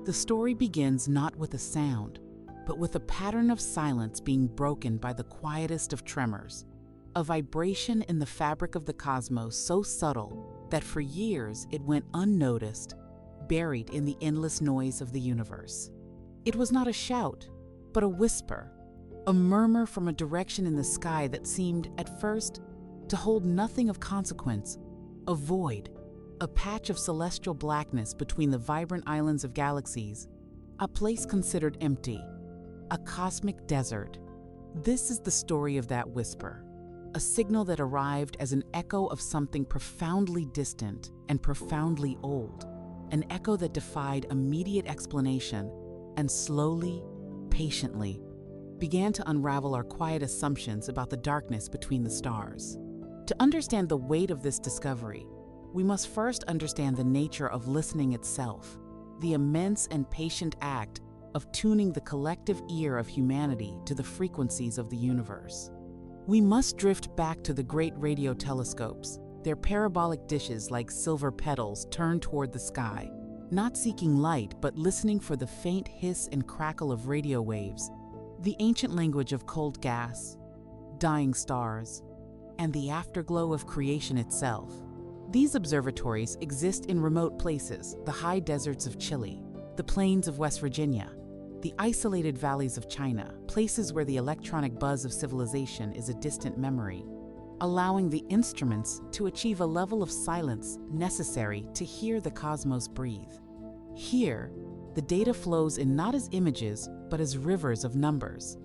The story begins not with a sound, but with a pattern of silence being broken by the quietest of tremors, a vibration in the fabric of the cosmos so subtle that for years it went unnoticed, buried in the endless noise of the universe. It was not a shout, but a whisper, a murmur from a direction in the sky that seemed, at first, to hold nothing of consequence, a void, a patch of celestial blackness between the vibrant islands of galaxies, a place considered empty, a cosmic desert. This is the story of that whisper, a signal that arrived as an echo of something profoundly distant and profoundly old, an echo that defied immediate explanation and slowly, patiently, began to unravel our quiet assumptions about the darkness between the stars. To understand the weight of this discovery, we must first understand the nature of listening itself, the immense and patient act of tuning the collective ear of humanity to the frequencies of the universe. We must drift back to the great radio telescopes, their parabolic dishes like silver petals turned toward the sky, not seeking light but listening for the faint hiss and crackle of radio waves, the ancient language of cold gas, dying stars, and the afterglow of creation itself. These observatories exist in remote places, the high deserts of Chile, the plains of West Virginia, the isolated valleys of China, places where the electronic buzz of civilization is a distant memory, allowing the instruments to achieve a level of silence necessary to hear the cosmos breathe. Here, the data flows in not as images, but as rivers of numbers,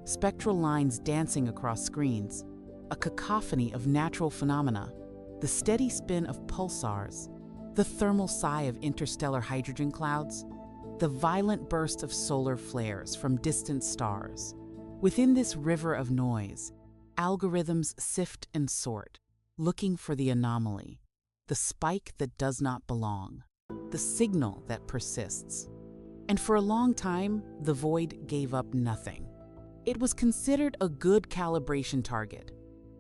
spectral lines dancing across screens, a cacophony of natural phenomena, the steady spin of pulsars, the thermal sigh of interstellar hydrogen clouds, the violent burst of solar flares from distant stars. Within this river of noise, algorithms sift and sort, looking for the anomaly, the spike that does not belong, the signal that persists. And for a long time, the void gave up nothing. It was considered a good calibration target,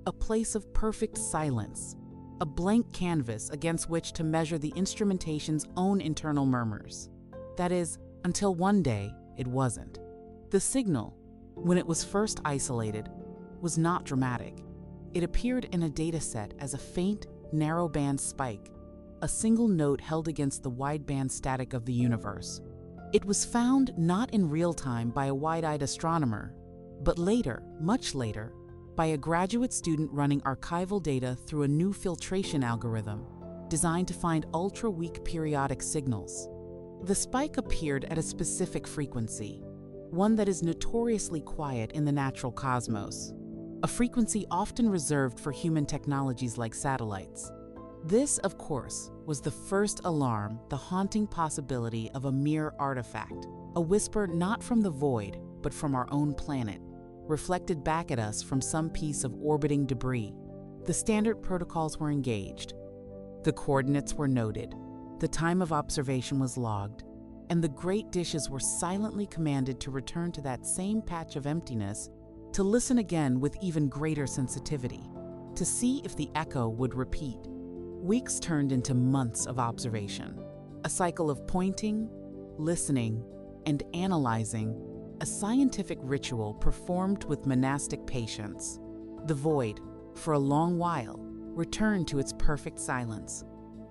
a place of perfect silence, a blank canvas against which to measure the instrumentation's own internal murmurs. That is, until one day it wasn't. The signal, when it was first isolated, was not dramatic. It appeared in a dataset as a faint, narrow-band spike, a single note held against the wideband static of the universe. It was found not in real time by a wide-eyed astronomer, but later, much later, by a graduate student running archival data through a new filtration algorithm designed to find ultra-weak periodic signals. The spike appeared at a specific frequency, one that is notoriously quiet in the natural cosmos, a frequency often reserved for human technologies like satellites. This, of course, was the first alarm, the haunting possibility of a mere artifact, a whisper not from the void, but from our own planet, reflected back at us from some piece of orbiting debris. The standard protocols were engaged. The coordinates were noted. The time of observation was logged, and the great dishes were silently commanded to return to that same patch of emptiness to listen again with even greater sensitivity, to see if the echo would repeat. Weeks turned into months of observation, a cycle of pointing, listening, and analyzing, a scientific ritual performed with monastic patience. The void, for a long while, returned to its perfect silence.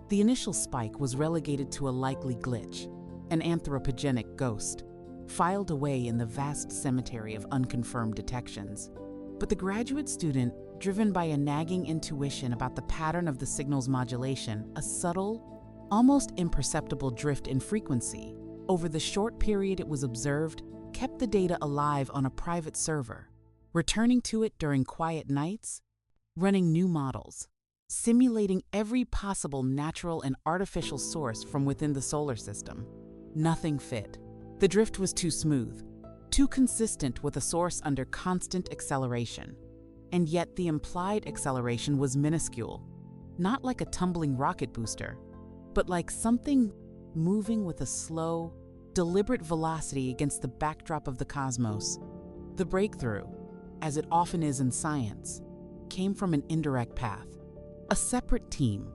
The initial spike was relegated to a likely glitch, an anthropogenic ghost, filed away in the vast cemetery of unconfirmed detections. But the graduate student, driven by a nagging intuition about the pattern of the signal's modulation, a subtle, almost imperceptible drift in frequency, over the short period it was observed, kept the data alive on a private server, returning to it during quiet nights, running new models, simulating every possible natural and artificial source from within the solar system. Nothing fit. The drift was too smooth, too consistent with a source under constant acceleration. And yet the implied acceleration was minuscule, not like a tumbling rocket booster, but like something moving with a slow, deliberate velocity against the backdrop of the cosmos. The breakthrough, as it often is in science, came from an indirect path. A separate team,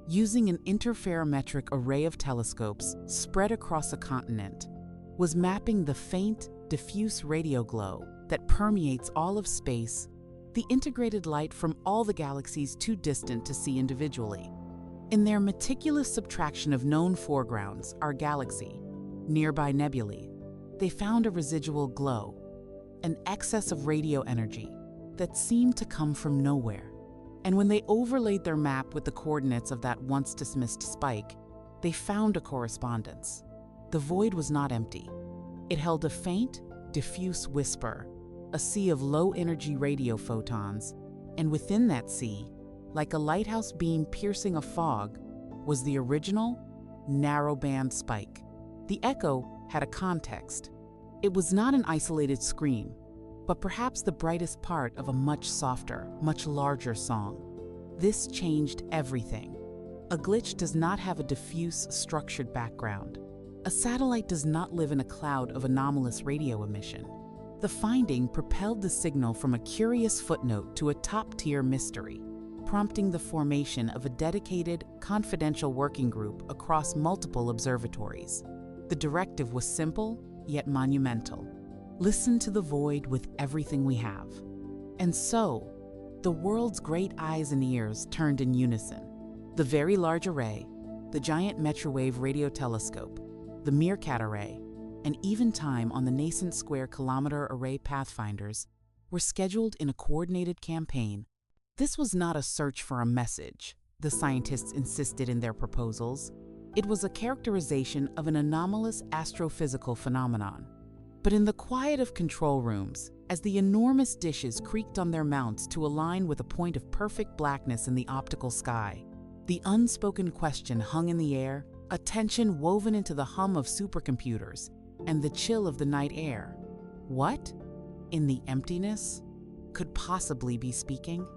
using an interferometric array of telescopes spread across a continent, was mapping the faint, diffuse radio glow that permeates all of space, the integrated light from all the galaxies too distant to see individually. In their meticulous subtraction of known foregrounds, our galaxy, nearby nebulae, they found a residual glow, an excess of radio energy that seemed to come from nowhere. And when they overlaid their map with the coordinates of that once dismissed spike, they found a correspondence. The void was not empty. It held a faint, diffuse whisper, a sea of low-energy radio photons, and within that sea, like a lighthouse beam piercing a fog, was the original, narrow-band spike. The echo had a context. It was not an isolated scream, but perhaps the brightest part of a much softer, much larger song. This changed everything. A glitch does not have a diffuse, structured background. A satellite does not live in a cloud of anomalous radio emission. The finding propelled the signal from a curious footnote to a top-tier mystery, prompting the formation of a dedicated, confidential working group across multiple observatories. The directive was simple, yet monumental. Listen to the void with everything we have. And so, the world's great eyes and ears turned in unison. The Very Large Array, the Giant Metrowave Radio Telescope, the Meerkat Array, and even time on the nascent Square Kilometer Array Pathfinders were scheduled in a coordinated campaign. This was not a search for a message, the scientists insisted in their proposals. It was a characterization of an anomalous astrophysical phenomenon. But in the quiet of control rooms, as the enormous dishes creaked on their mounts to align with a point of perfect blackness in the optical sky, the unspoken question hung in the air, a tension woven into the hum of supercomputers and the chill of the night air. What, in the emptiness, could possibly be speaking?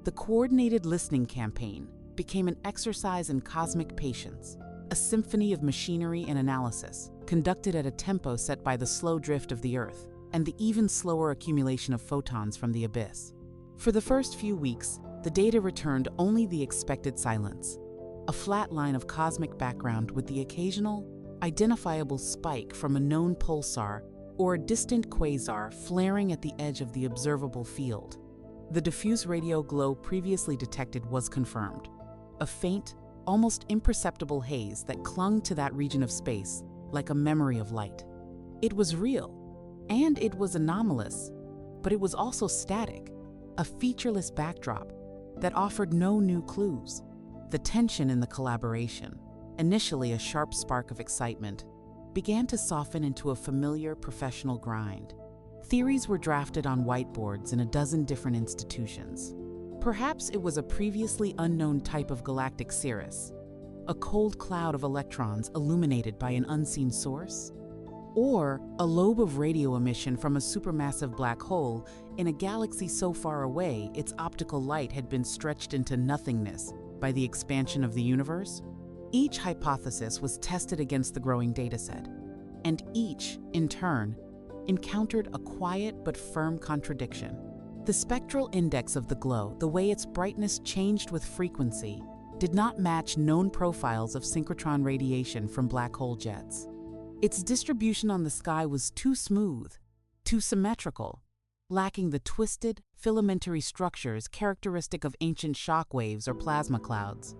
The coordinated listening campaign became an exercise in cosmic patience, a symphony of machinery and analysis, conducted at a tempo set by the slow drift of the Earth and the even slower accumulation of photons from the abyss. For the first few weeks, the data returned only the expected silence, a flat line of cosmic background with the occasional, identifiable spike from a known pulsar or a distant quasar flaring at the edge of the observable field. The diffuse radio glow previously detected was confirmed, a faint, almost imperceptible haze that clung to that region of space like a memory of light. It was real, and it was anomalous, but it was also static, a featureless backdrop that offered no new clues. The tension in the collaboration, initially a sharp spark of excitement, began to soften into a familiar professional grind. Theories were drafted on whiteboards in a dozen different institutions. Perhaps it was a previously unknown type of galactic cirrus, a cold cloud of electrons illuminated by an unseen source, or a lobe of radio emission from a supermassive black hole in a galaxy so far away its optical light had been stretched into nothingness by the expansion of the universe. Each hypothesis was tested against the growing dataset, and each, in turn, encountered a quiet but firm contradiction. The spectral index of the glow, the way its brightness changed with frequency, did not match known profiles of synchrotron radiation from black hole jets. Its distribution on the sky was too smooth, too symmetrical, lacking the twisted, filamentary structures characteristic of ancient shock waves or plasma clouds.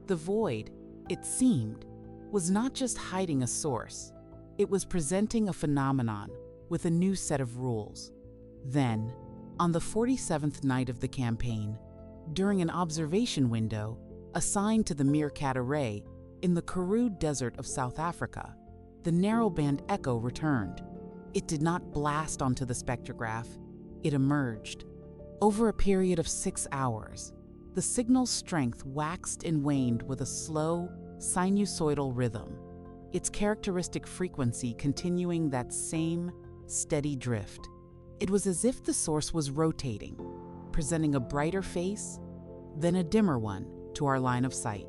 The void, it seemed, was not just hiding a source, it was presenting a phenomenon with a new set of rules. Then, on the 47th night of the campaign, during an observation window assigned to the Meerkat Array in the Karoo Desert of South Africa, the narrowband echo returned. It did not blast onto the spectrograph, it emerged. Over a period of 6 hours, the signal's strength waxed and waned with a slow, sinusoidal rhythm, its characteristic frequency continuing that same steady drift. It was as if the source was rotating, presenting a brighter face, then a dimmer one to our line of sight.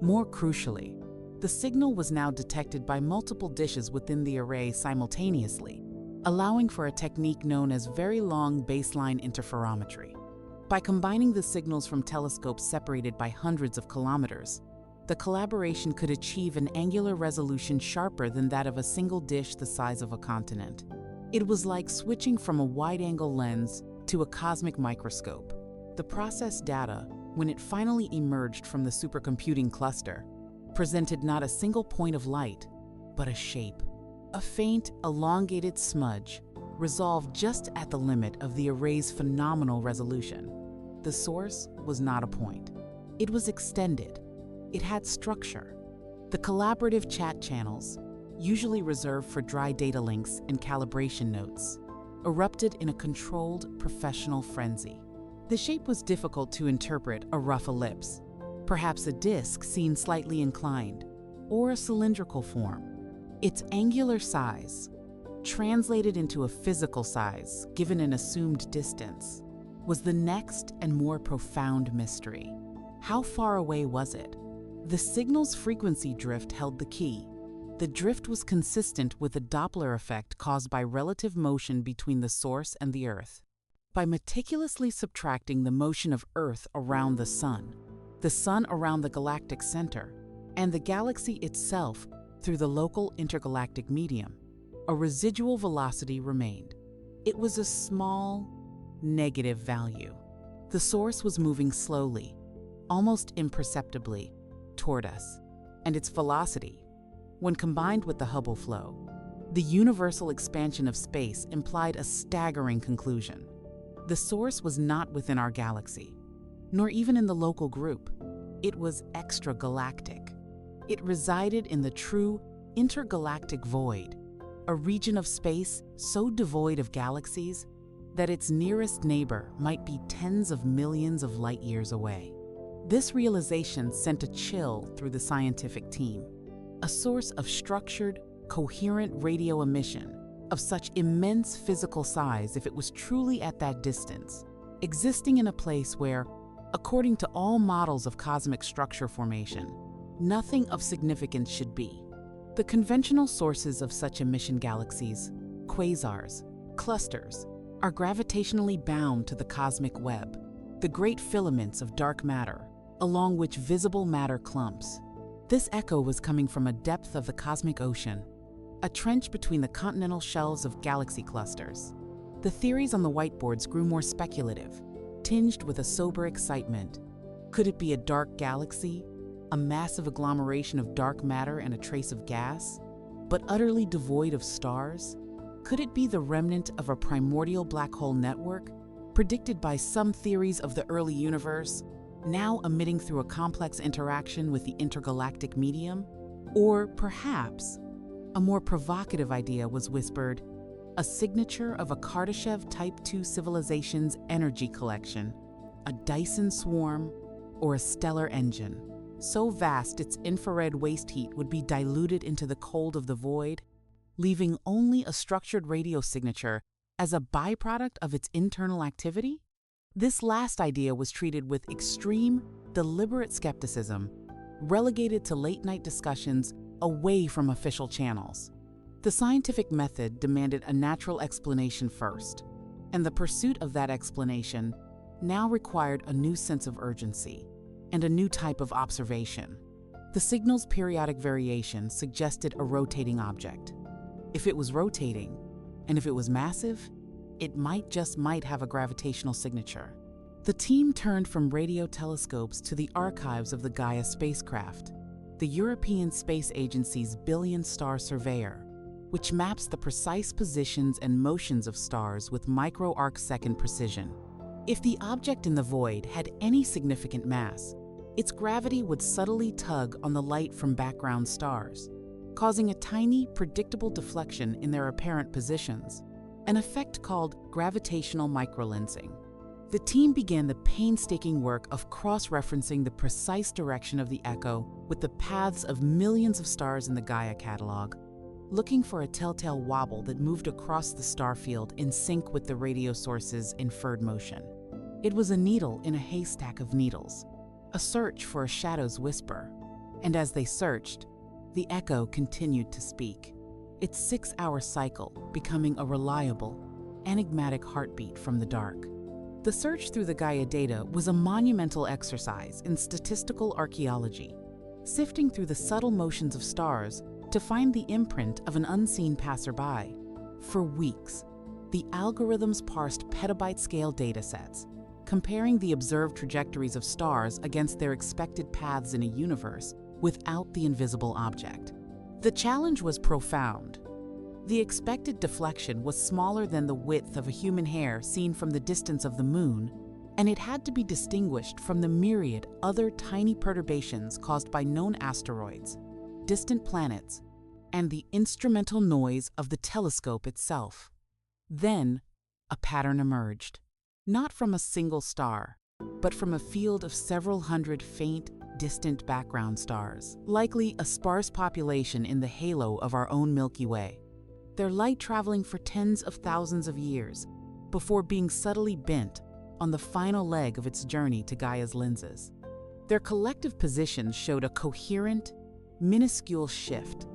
More crucially, the signal was now detected by multiple dishes within the array simultaneously, allowing for a technique known as very long baseline interferometry. By combining the signals from telescopes separated by hundreds of kilometers, the collaboration could achieve an angular resolution sharper than that of a single dish the size of a continent. It was like switching from a wide-angle lens to a cosmic microscope. The processed data, when it finally emerged from the supercomputing cluster, presented not a single point of light, but a shape. A faint, elongated smudge, resolved just at the limit of the array's phenomenal resolution. The source was not a point. It was extended. It had structure. The collaborative chat channels, usually reserved for dry data links and calibration notes, erupted in a controlled, professional frenzy. The shape was difficult to interpret: a rough ellipse, perhaps a disk seen slightly inclined, or a cylindrical form. Its angular size, translated into a physical size given an assumed distance, was the next and more profound mystery. How far away was it? The signal's frequency drift held the key. The drift was consistent with the Doppler effect caused by relative motion between the source and the Earth. By meticulously subtracting the motion of Earth around the Sun around the galactic center, and the galaxy itself through the local intergalactic medium, a residual velocity remained. It was a small, negative value. The source was moving slowly, almost imperceptibly, toward us, and its velocity, when combined with the Hubble flow, the universal expansion of space, implied a staggering conclusion. The source was not within our galaxy, nor even in the local group. It was extragalactic. It resided in the true intergalactic void, a region of space so devoid of galaxies that its nearest neighbor might be tens of millions of light years away. This realization sent a chill through the scientific team. A source of structured, coherent radio emission of such immense physical size, if it was truly at that distance, existing in a place where, according to all models of cosmic structure formation, nothing of significance should be. The conventional sources of such emission galaxies, quasars, clusters, are gravitationally bound to the cosmic web, the great filaments of dark matter, along which visible matter clumps. This echo was coming from a depth of the cosmic ocean, a trench between the continental shelves of galaxy clusters. The theories on the whiteboards grew more speculative, tinged with a sober excitement. Could it be a dark galaxy, a massive agglomeration of dark matter and a trace of gas, but utterly devoid of stars? Could it be the remnant of a primordial black hole network, predicted by some theories of the early universe, now emitting through a complex interaction with the intergalactic medium? Or perhaps, a more provocative idea was whispered, a signature of a Kardashev Type II civilization's energy collection, a Dyson swarm, or a stellar engine, so vast its infrared waste heat would be diluted into the cold of the void, leaving only a structured radio signature as a byproduct of its internal activity? This last idea was treated with extreme, deliberate skepticism, relegated to late-night discussions away from official channels. The scientific method demanded a natural explanation first, and the pursuit of that explanation now required a new sense of urgency and a new type of observation. The signal's periodic variation suggested a rotating object. If it was rotating, and if it was massive, it might have a gravitational signature. The team turned from radio telescopes to the archives of the Gaia spacecraft, the European Space Agency's billion-star surveyor, which maps the precise positions and motions of stars with micro-arcsecond precision. If the object in the void had any significant mass, its gravity would subtly tug on the light from background stars, causing a tiny, predictable deflection in their apparent positions, an effect called gravitational microlensing. The team began the painstaking work of cross-referencing the precise direction of the echo with the paths of millions of stars in the Gaia catalog, looking for a telltale wobble that moved across the star field in sync with the radio source's inferred motion. It was a needle in a haystack of needles, a search for a shadow's whisper, and as they searched, the echo continued to speak, its 6-hour cycle becoming a reliable, enigmatic heartbeat from the dark. The search through the Gaia data was a monumental exercise in statistical archaeology. sifting through the subtle motions of stars to find the imprint of an unseen passerby. For weeks, the algorithms parsed petabyte-scale datasets, comparing the observed trajectories of stars against their expected paths in a universe without the invisible object. The challenge was profound. The expected deflection was smaller than the width of a human hair seen from the distance of the Moon, and it had to be distinguished from the myriad other tiny perturbations caused by known asteroids, distant planets, and the instrumental noise of the telescope itself. Then, a pattern emerged, not from a single star, but from a field of several hundred faint, distant background stars, likely a sparse population in the halo of our own Milky Way, their light traveling for tens of thousands of years before being subtly bent on the final leg of its journey to Gaia's lenses. Their collective positions showed a coherent, minuscule shift,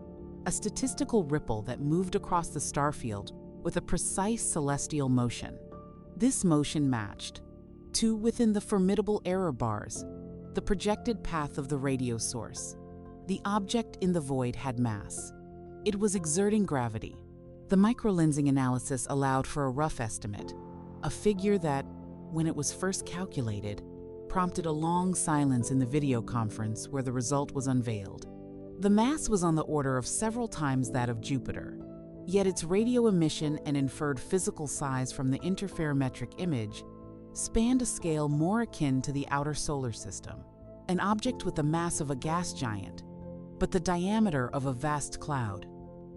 a statistical ripple that moved across the starfield with a precise celestial motion. This motion matched, to within the formidable error bars, the projected path of the radio source. The object in the void had mass. It was exerting gravity. The microlensing analysis allowed for a rough estimate, a figure that, when it was first calculated, prompted a long silence in the video conference where the result was unveiled. The mass was on the order of several times that of Jupiter, yet its radio emission and inferred physical size from the interferometric image spanned a scale more akin to the outer solar system, an object with the mass of a gas giant, but the diameter of a vast cloud.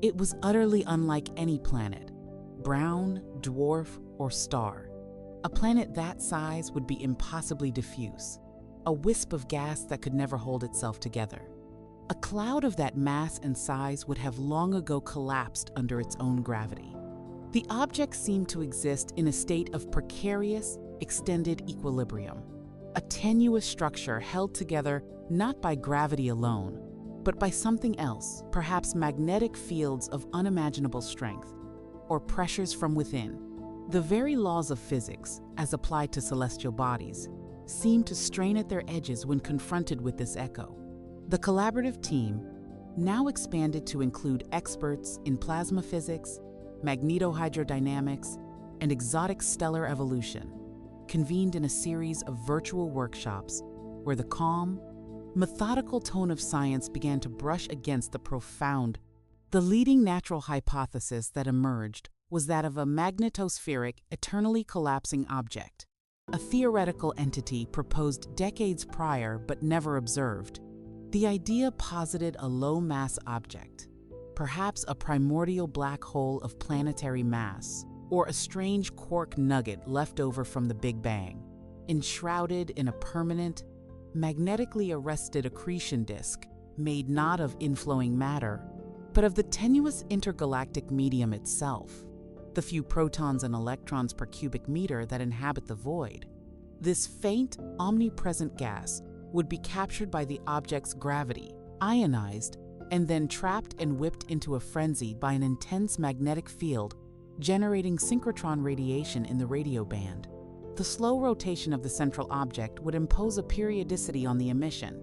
It was utterly unlike any planet, brown, dwarf, or star. A planet that size would be impossibly diffuse, a wisp of gas that could never hold itself together. A cloud of that mass and size would have long ago collapsed under its own gravity. The object seemed to exist in a state of precarious, extended equilibrium, a tenuous structure held together not by gravity alone, but by something else, perhaps magnetic fields of unimaginable strength, or pressures from within. The very laws of physics, as applied to celestial bodies, seemed to strain at their edges when confronted with this echo. The collaborative team, now expanded to include experts in plasma physics, magnetohydrodynamics, and exotic stellar evolution, convened in a series of virtual workshops where the calm, methodical tone of science began to brush against the profound. The leading natural hypothesis that emerged was that of a magnetospheric, eternally collapsing object, a theoretical entity proposed decades prior but never observed. The idea posited a low-mass object, perhaps a primordial black hole of planetary mass, or a strange quark nugget left over from the Big Bang, enshrouded in a permanent, magnetically arrested accretion disk made not of inflowing matter, but of the tenuous intergalactic medium itself, the few protons and electrons per cubic meter that inhabit the void. This faint, omnipresent gas would be captured by the object's gravity, ionized, and then trapped and whipped into a frenzy by an intense magnetic field, generating synchrotron radiation in the radio band. The slow rotation of the central object would impose a periodicity on the emission,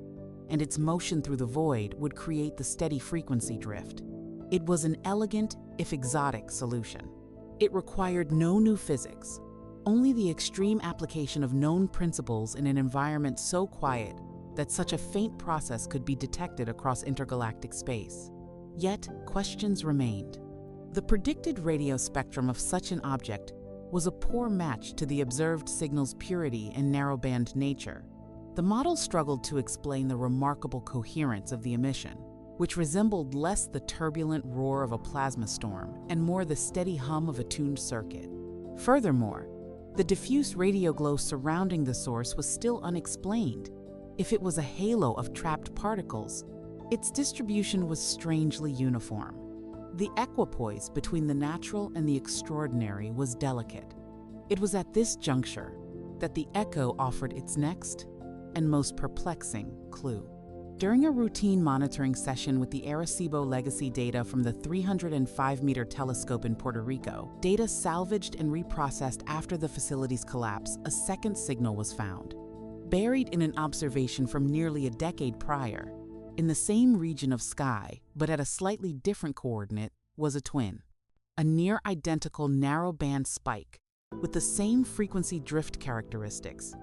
and its motion through the void would create the steady frequency drift. It was an elegant, if exotic, solution. It required no new physics, only the extreme application of known principles in an environment so quiet that such a faint process could be detected across intergalactic space. Yet, questions remained. The predicted radio spectrum of such an object was a poor match to the observed signal's purity and narrowband nature. The model struggled to explain the remarkable coherence of the emission, which resembled less the turbulent roar of a plasma storm and more the steady hum of a tuned circuit. Furthermore, the diffuse radio glow surrounding the source was still unexplained. If it was a halo of trapped particles, its distribution was strangely uniform. The equipoise between the natural and the extraordinary was delicate. It was at this juncture that the echo offered its next and most perplexing clue. During a routine monitoring session with the Arecibo legacy data from the 305-meter telescope in Puerto Rico, data salvaged and reprocessed after the facility's collapse, a second signal was found. Buried in an observation from nearly a decade prior, in the same region of sky, but at a slightly different coordinate, was a twin. A near-identical narrow-band spike with the same frequency drift characteristics,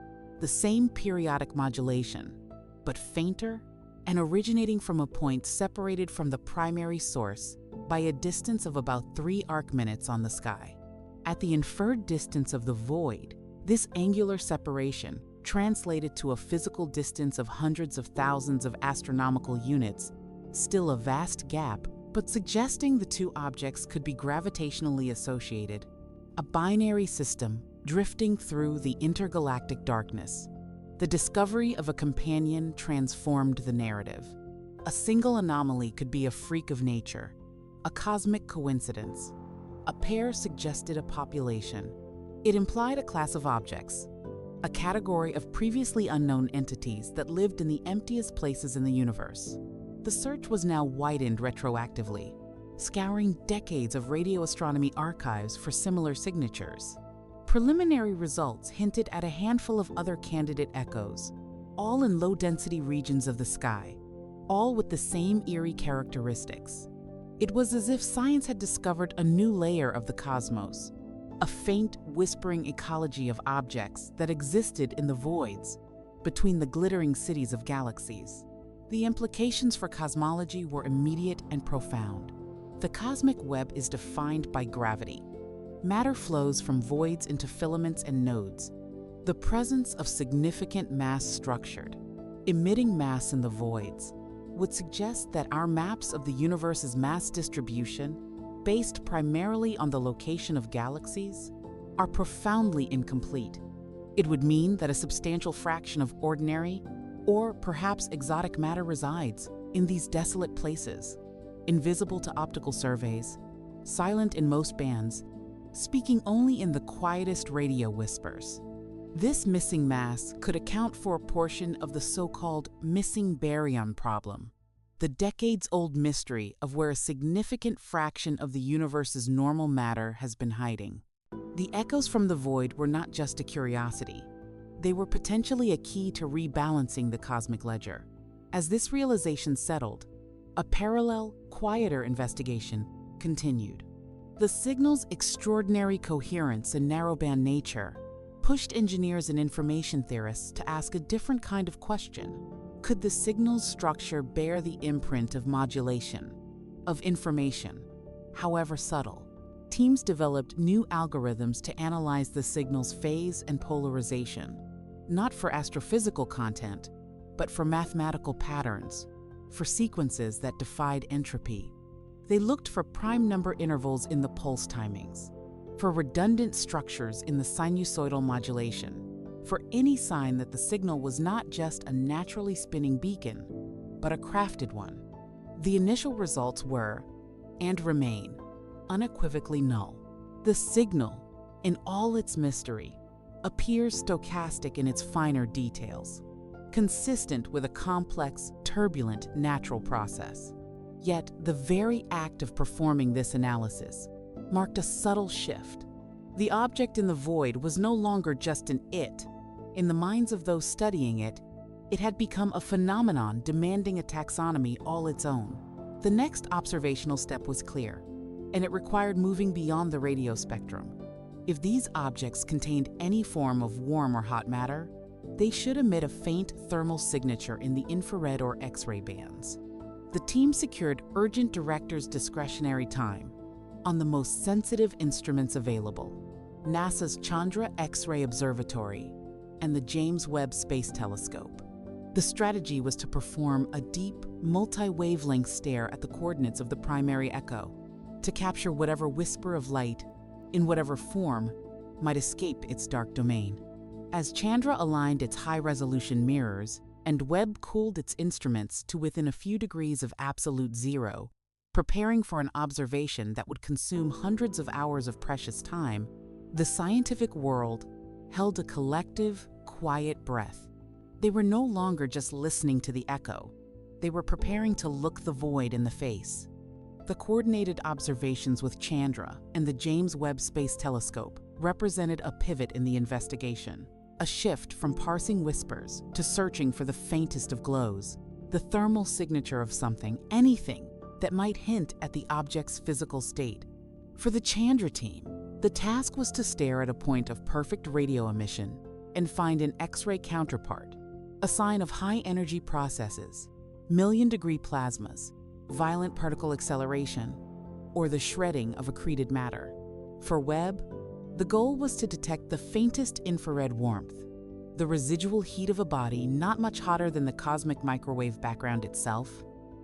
the same periodic modulation, but fainter and originating from a point separated from the primary source by a distance of about 3 arc-minutes on the sky. At the inferred distance of the void, this angular separation, translated to a physical distance of hundreds of thousands of astronomical units, still a vast gap, but suggesting the two objects could be gravitationally associated, a binary system drifting through the intergalactic darkness. The discovery of a companion transformed the narrative. A single anomaly could be a freak of nature, a cosmic coincidence. A pair suggested a population. It implied a class of objects, a category of previously unknown entities that lived in the emptiest places in the universe. The search was now widened retroactively, scouring decades of radio astronomy archives for similar signatures. Preliminary results hinted at a handful of other candidate echoes, all in low-density regions of the sky, all with the same eerie characteristics. It was as if science had discovered a new layer of the cosmos, a faint, whispering ecology of objects that existed in the voids between the glittering cities of galaxies. The implications for cosmology were immediate and profound. The cosmic web is defined by gravity. Matter flows from voids into filaments and nodes. The presence of significant mass structured, emitting mass in the voids would suggest that our maps of the universe's mass distribution, based primarily on the location of galaxies, are profoundly incomplete. It would mean that a substantial fraction of ordinary, or perhaps exotic matter resides in these desolate places, invisible to optical surveys, silent in most bands, speaking only in the quietest radio whispers. This missing mass could account for a portion of the so-called missing baryon problem, the decades-old mystery of where a significant fraction of the universe's normal matter has been hiding. The echoes from the void were not just a curiosity. They were potentially a key to rebalancing the cosmic ledger. As this realization settled, a parallel, quieter investigation continued. The signal's extraordinary coherence and narrowband nature pushed engineers and information theorists to ask a different kind of question. Could the signal's structure bear the imprint of modulation, of information, however subtle? Teams developed new algorithms to analyze the signal's phase and polarization, not for astrophysical content, but for mathematical patterns, for sequences that defied entropy. They looked for prime number intervals in the pulse timings, for redundant structures in the sinusoidal modulation, for any sign that the signal was not just a naturally spinning beacon, but a crafted one. The initial results were, and remain, unequivocally null. The signal, in all its mystery, appears stochastic in its finer details, consistent with a complex, turbulent natural process. Yet, the very act of performing this analysis marked a subtle shift. The object in the void was no longer just an it. In the minds of those studying it, it had become a phenomenon demanding a taxonomy all its own. The next observational step was clear, and it required moving beyond the radio spectrum. If these objects contained any form of warm or hot matter, they should emit a faint thermal signature in the infrared or X-ray bands. The team secured urgent director's discretionary time on the most sensitive instruments available, NASA's Chandra X-ray Observatory and the James Webb Space Telescope. The strategy was to perform a deep, multi-wavelength stare at the coordinates of the primary echo, to capture whatever whisper of light, in whatever form, might escape its dark domain. As Chandra aligned its high-resolution mirrors and Webb cooled its instruments to within a few degrees of absolute zero, preparing for an observation that would consume hundreds of hours of precious time, the scientific world held a collective, quiet breath. They were no longer just listening to the echo. They were preparing to look the void in the face. The coordinated observations with Chandra and the James Webb Space Telescope represented a pivot in the investigation, a shift from parsing whispers to searching for the faintest of glows. the thermal signature of something, anything that might hint at the object's physical state. For the Chandra team, the task was to stare at a point of perfect radio emission and find an X-ray counterpart, a sign of high-energy processes, million-degree plasmas, violent particle acceleration, or the shredding of accreted matter. For Webb, the goal was to detect the faintest infrared warmth, the residual heat of a body not much hotter than the cosmic microwave background itself,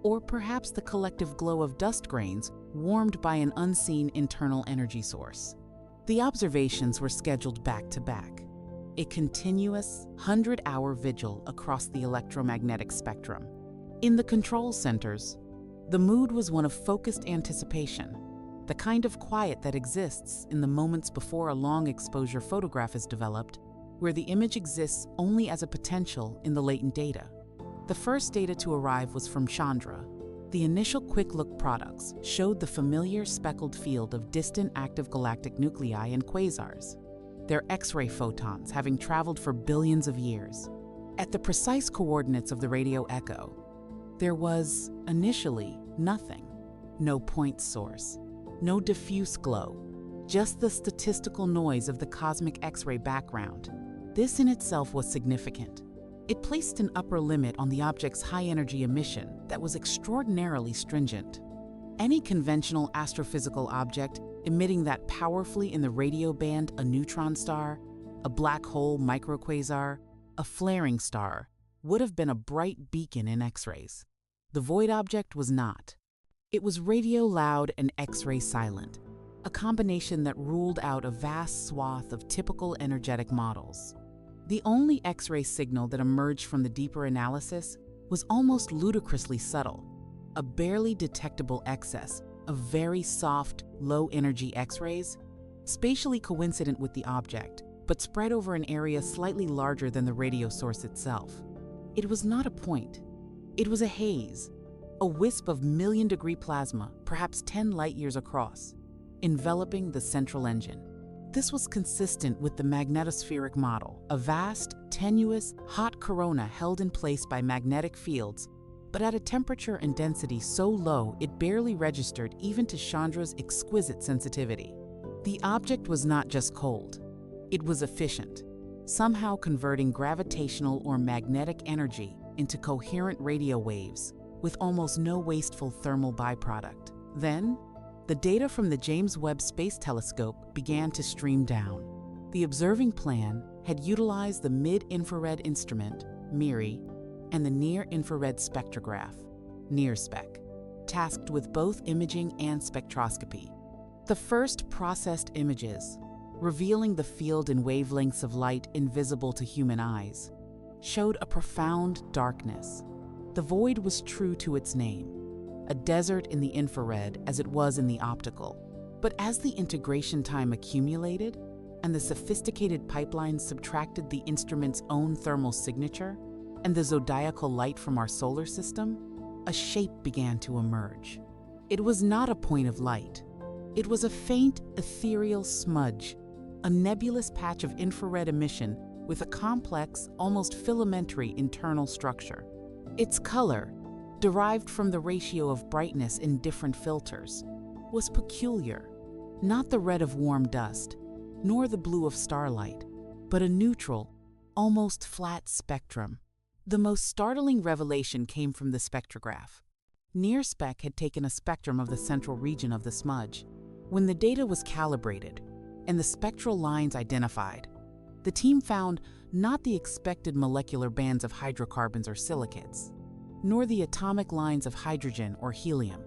or perhaps the collective glow of dust grains warmed by an unseen internal energy source. The observations were scheduled back-to-back, a continuous 100-hour vigil across the electromagnetic spectrum. In the control centers, the mood was one of focused anticipation, the kind of quiet that exists in the moments before a long-exposure photograph is developed, where the image exists only as a potential in the latent data. The first data to arrive was from Chandra. The initial quick-look products showed the familiar speckled field of distant active galactic nuclei and quasars, their X-ray photons having traveled for billions of years. At the precise coordinates of the radio echo, there was, initially, nothing. No point source, no diffuse glow, just the statistical noise of the cosmic X-ray background. This in itself was significant. It placed an upper limit on the object's high-energy emission that was extraordinarily stringent. Any conventional astrophysical object emitting that powerfully in the radio band, a neutron star, a black hole microquasar, a flaring star, would have been a bright beacon in X-rays. The void object was not. It was radio loud and X-ray silent, a combination that ruled out a vast swath of typical energetic models. The only X-ray signal that emerged from the deeper analysis was almost ludicrously subtle, a barely detectable excess of very soft, low-energy X-rays, spatially coincident with the object, but spread over an area slightly larger than the radio source itself. It was not a point. It was a haze, a wisp of million-degree plasma, perhaps 10 light-years across, enveloping the central engine. This was consistent with the magnetospheric model, a vast, tenuous, hot corona held in place by magnetic fields, but at a temperature and density so low it barely registered even to Chandra's exquisite sensitivity. The object was not just cold, it was efficient, somehow converting gravitational or magnetic energy into coherent radio waves with almost no wasteful thermal byproduct. Then, the data from the James Webb Space Telescope began to stream down. The observing plan had utilized the mid-infrared instrument, MIRI, and the near-infrared spectrograph, NIRSPEC, tasked with both imaging and spectroscopy. The first processed images, revealing the field and wavelengths of light invisible to human eyes, showed a profound darkness. The void was true to its name, a desert in the infrared as it was in the optical. But as the integration time accumulated and the sophisticated pipelines subtracted the instrument's own thermal signature and the zodiacal light from our solar system, a shape began to emerge. It was not a point of light. It was a faint, ethereal smudge, a nebulous patch of infrared emission with a complex, almost filamentary internal structure. Its color, derived from the ratio of brightness in different filters, was peculiar, not the red of warm dust, nor the blue of starlight, but a neutral, almost flat spectrum. The most startling revelation came from the spectrograph. NIRSPEC had taken a spectrum of the central region of the smudge. When the data was calibrated and the spectral lines identified, the team found not the expected molecular bands of hydrocarbons or silicates, nor the atomic lines of hydrogen or helium.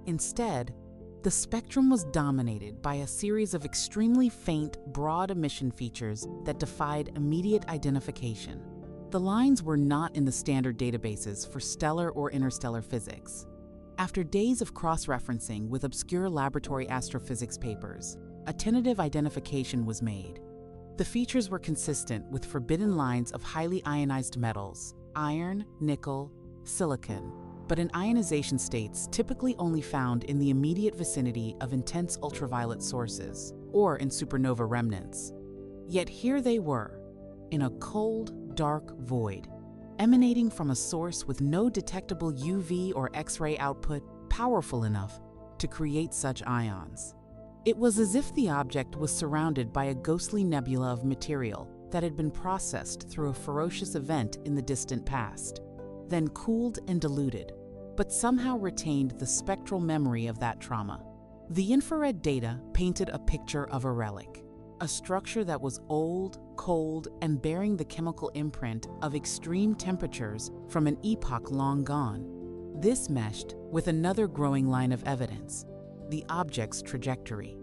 Instead, the spectrum was dominated by a series of extremely faint, broad emission features that defied immediate identification. The lines were not in the standard databases for stellar or interstellar physics. After days of cross-referencing with obscure laboratory astrophysics papers, a tentative identification was made. The features were consistent with forbidden lines of highly ionized metals, iron, nickel, silicon, but in ionization states typically only found in the immediate vicinity of intense ultraviolet sources or in supernova remnants. Yet here they were, in a cold, dark void, emanating from a source with no detectable UV or X-ray output powerful enough to create such ions. It was as if the object was surrounded by a ghostly nebula of material that had been processed through a ferocious event in the distant past, then cooled and diluted, but somehow retained the spectral memory of that trauma. The infrared data painted a picture of a relic, a structure that was old, cold, and bearing the chemical imprint of extreme temperatures from an epoch long gone. This meshed with another growing line of evidence, the object's trajectory.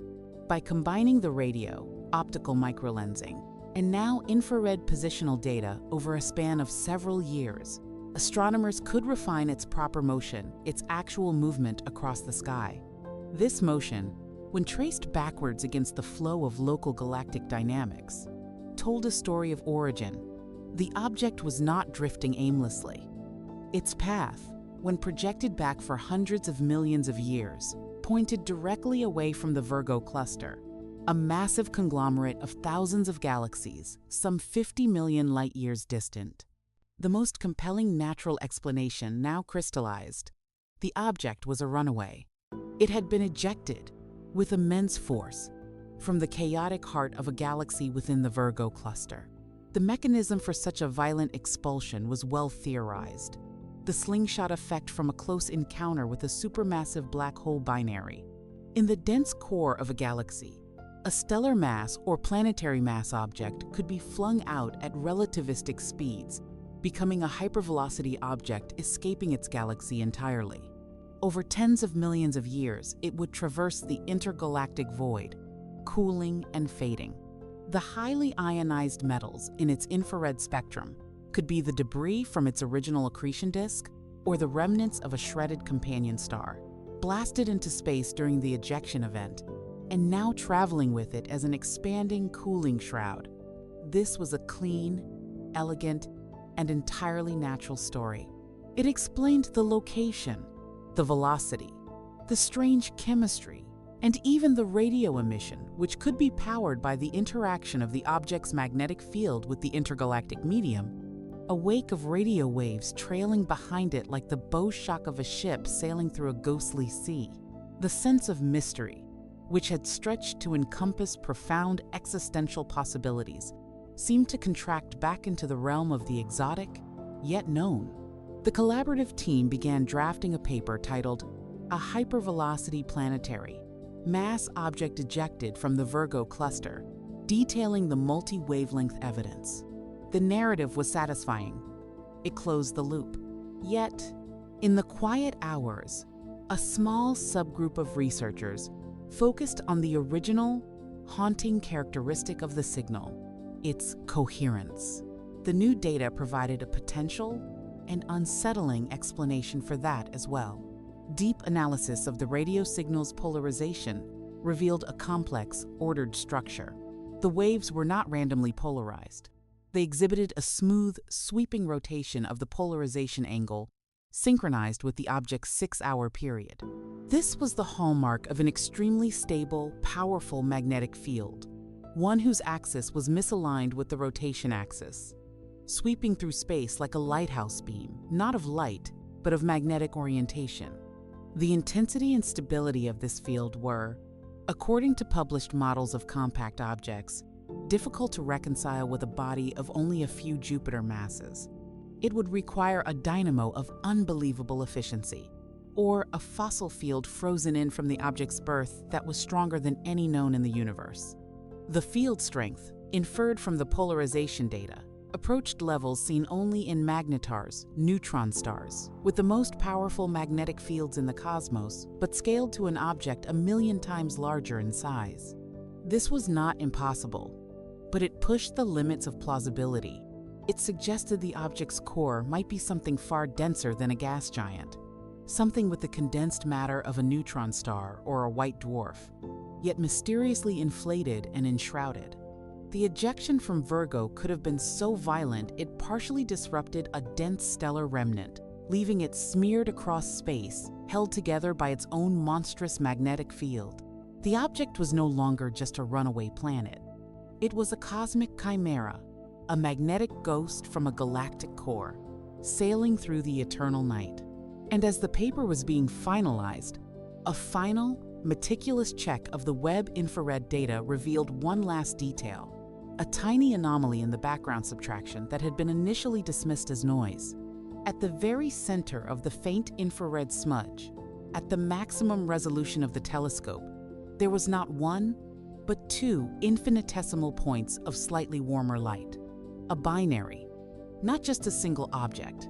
By combining the radio, optical microlensing, and now infrared positional data over a span of several years, astronomers could refine its proper motion, its actual movement across the sky. This motion, when traced backwards against the flow of local galactic dynamics, told a story of origin. The object was not drifting aimlessly. Its path, when projected back for hundreds of millions of years, pointed directly away from the Virgo cluster, a massive conglomerate of thousands of galaxies, some 50 million light-years distant. The most compelling natural explanation now crystallized. The object was a runaway. It had been ejected, with immense force, from the chaotic heart of a galaxy within the Virgo cluster. The mechanism for such a violent expulsion was well theorized. The slingshot effect from a close encounter with a supermassive black hole binary. In the dense core of a galaxy, a stellar mass or planetary mass object could be flung out at relativistic speeds, becoming a hypervelocity object escaping its galaxy entirely. Over tens of millions of years, it would traverse the intergalactic void, cooling and fading. The highly ionized metals in its infrared spectrum could be the debris from its original accretion disk or the remnants of a shredded companion star, blasted into space during the ejection event, and now traveling with it as an expanding cooling shroud. This was a clean, elegant, and entirely natural story. It explained the location, the velocity, the strange chemistry, and even the radio emission, which could be powered by the interaction of the object's magnetic field with the intergalactic medium, a wake of radio waves trailing behind it like the bow shock of a ship sailing through a ghostly sea. The sense of mystery, which had stretched to encompass profound existential possibilities, seemed to contract back into the realm of the exotic, yet known. The collaborative team began drafting a paper titled A Hypervelocity Planetary, Mass Object Ejected from the Virgo Cluster, detailing the multi-wavelength evidence. The narrative was satisfying. It closed the loop. Yet, in the quiet hours, a small subgroup of researchers focused on the original, haunting characteristic of the signal, its coherence. The new data provided a potential and unsettling explanation for that as well. Deep analysis of the radio signal's polarization revealed a complex, ordered structure. The waves were not randomly polarized. They exhibited a smooth, sweeping rotation of the polarization angle, synchronized with the object's 6-hour period. This was the hallmark of an extremely stable, powerful magnetic field, one whose axis was misaligned with the rotation axis, sweeping through space like a lighthouse beam, not of light, but of magnetic orientation. The intensity and stability of this field were, according to published models of compact objects, difficult to reconcile with a body of only a few Jupiter masses. It would require a dynamo of unbelievable efficiency, or a fossil field frozen in from the object's birth that was stronger than any known in the universe. The field strength, inferred from the polarization data, approached levels seen only in magnetars, neutron stars, with the most powerful magnetic fields in the cosmos, but scaled to an object 1,000,000 times larger in size. This was not impossible, but it pushed the limits of plausibility. It suggested the object's core might be something far denser than a gas giant, something with the condensed matter of a neutron star or a white dwarf, yet mysteriously inflated and enshrouded. The ejection from Virgo could have been so violent it partially disrupted a dense stellar remnant, leaving it smeared across space, held together by its own monstrous magnetic field. The object was no longer just a runaway planet. It was a cosmic chimera, a magnetic ghost from a galactic core. sailing through the eternal night. And as the paper was being finalized, a final, meticulous check of the Webb infrared data revealed one last detail: a tiny anomaly in the background subtraction that had been initially dismissed as noise. At the very center of the faint infrared smudge, at the maximum resolution of the telescope, there was not one, but two infinitesimal points of slightly warmer light. A binary, not just a single object,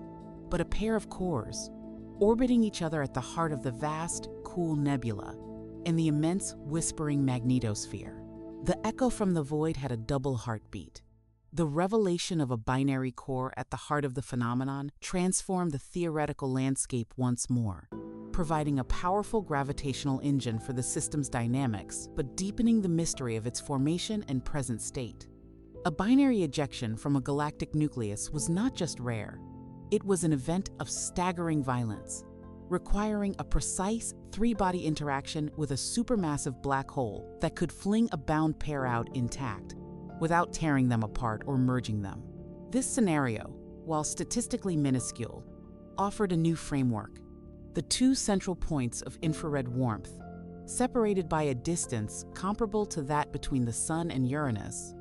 but a pair of cores, orbiting each other at the heart of the vast, cool nebula in the immense whispering magnetosphere. The echo from the void had a double heartbeat. The revelation of a binary core at the heart of the phenomenon transformed the theoretical landscape once more, providing a powerful gravitational engine for the system's dynamics, but deepening the mystery of its formation and present state. A binary ejection from a galactic nucleus was not just rare. It was an event of staggering violence, requiring a precise three-body interaction with a supermassive black hole that could fling a bound pair out intact, without tearing them apart or merging them. This scenario, while statistically minuscule, offered a new framework. The two central points of infrared warmth, separated by a distance comparable to that between the Sun and Uranus,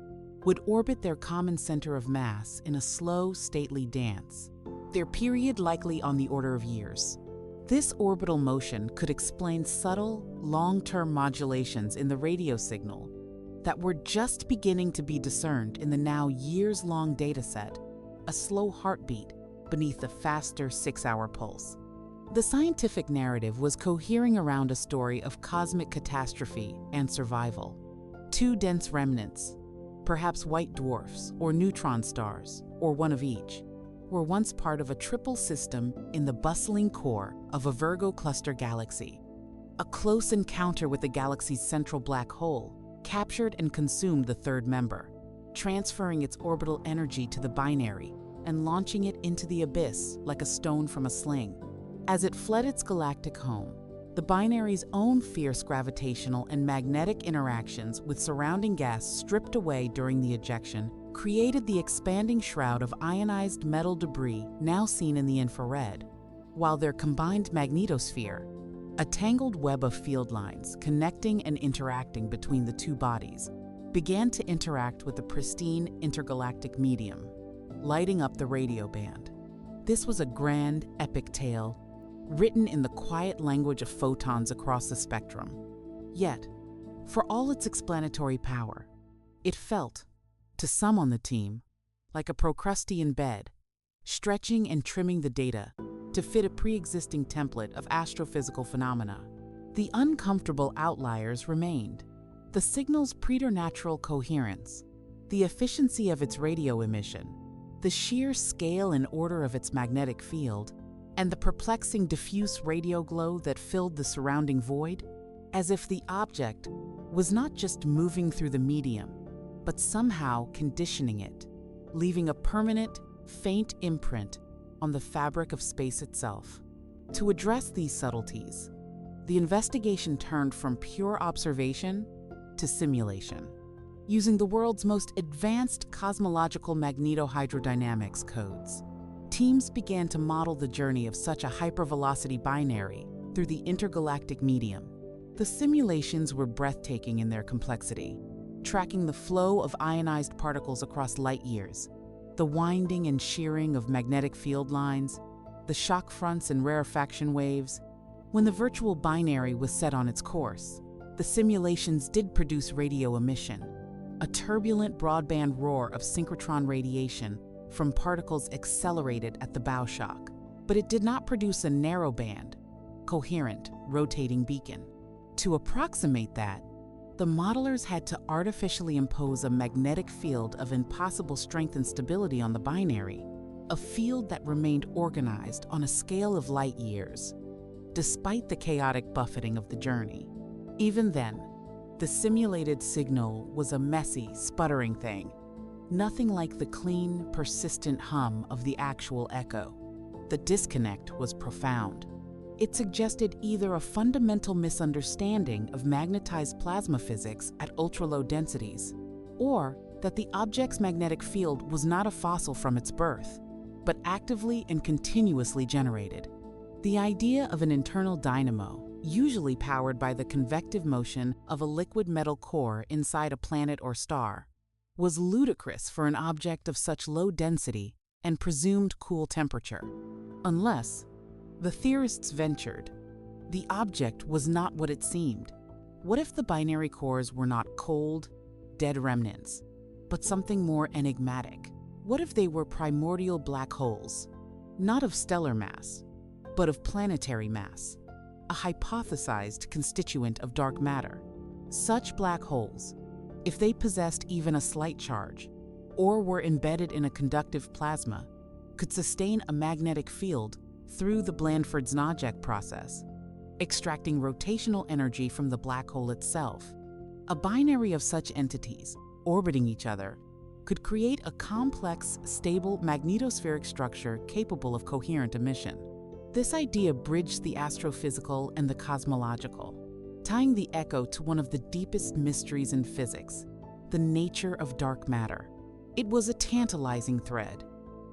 would orbit their common center of mass in a slow, stately dance, their period likely on the order of years. This orbital motion could explain subtle, long-term modulations in the radio signal that were just beginning to be discerned in the now years-long dataset, a slow heartbeat beneath the faster 6-hour pulse. The scientific narrative was cohering around a story of cosmic catastrophe and survival. Two dense remnants, perhaps white dwarfs or neutron stars, or one of each, were once part of a triple system in the bustling core of a Virgo cluster galaxy. A close encounter with the galaxy's central black hole captured and consumed the third member, transferring its orbital energy to the binary and launching it into the abyss like a stone from a sling. As it fled its galactic home, the binary's own fierce gravitational and magnetic interactions with surrounding gas stripped away during the ejection created the expanding shroud of ionized metal debris now seen in the infrared, while their combined magnetosphere, a tangled web of field lines connecting and interacting between the two bodies, began to interact with the pristine intergalactic medium, lighting up the radio band. This was a grand, epic tale, written in the quiet language of photons across the spectrum. Yet, for all its explanatory power, it felt, to some on the team, like a Procrustean bed, stretching and trimming the data to fit a pre-existing template of astrophysical phenomena. The uncomfortable outliers remained: the signal's preternatural coherence, the efficiency of its radio emission, the sheer scale and order of its magnetic field, and the perplexing diffuse radio glow that filled the surrounding void, as if the object was not just moving through the medium, but somehow conditioning it, leaving a permanent, faint imprint on the fabric of space itself. To address these subtleties, the investigation turned from pure observation to simulation. Using the world's most advanced cosmological magnetohydrodynamics codes, teams began to model the journey of such a hypervelocity binary through the intergalactic medium. The simulations were breathtaking in their complexity, tracking the flow of ionized particles across light years, the winding and shearing of magnetic field lines, the shock fronts and rarefaction waves. When the virtual binary was set on its course, the simulations did produce radio emission, a turbulent broadband roar of synchrotron radiation from particles accelerated at the bow shock. But it did not produce a narrowband, coherent, rotating beacon. To approximate that, the modelers had to artificially impose a magnetic field of impossible strength and stability on the binary, a field that remained organized on a scale of light years, despite the chaotic buffeting of the journey. Even then, the simulated signal was a messy, sputtering thing, nothing like the clean, persistent hum of the actual echo. The disconnect was profound. It suggested either a fundamental misunderstanding of magnetized plasma physics at ultra-low densities, or that the object's magnetic field was not a fossil from its birth, but actively and continuously generated. The idea of an internal dynamo, usually powered by the convective motion of a liquid metal core inside a planet or star, was ludicrous for an object of such low density and presumed cool temperature. Unless, the theorists ventured, the object was not what it seemed. What if the binary cores were not cold, dead remnants, but something more enigmatic? What if they were primordial black holes, not of stellar mass, but of planetary mass, a hypothesized constituent of dark matter? Such black holes, if they possessed even a slight charge, or were embedded in a conductive plasma, could sustain a magnetic field through the Blandford-Znajek process, extracting rotational energy from the black hole itself. A binary of such entities, orbiting each other, could create a complex, stable magnetospheric structure capable of coherent emission. This idea bridged the astrophysical and the cosmological, tying the echo to one of the deepest mysteries in physics, the nature of dark matter. It was a tantalizing thread,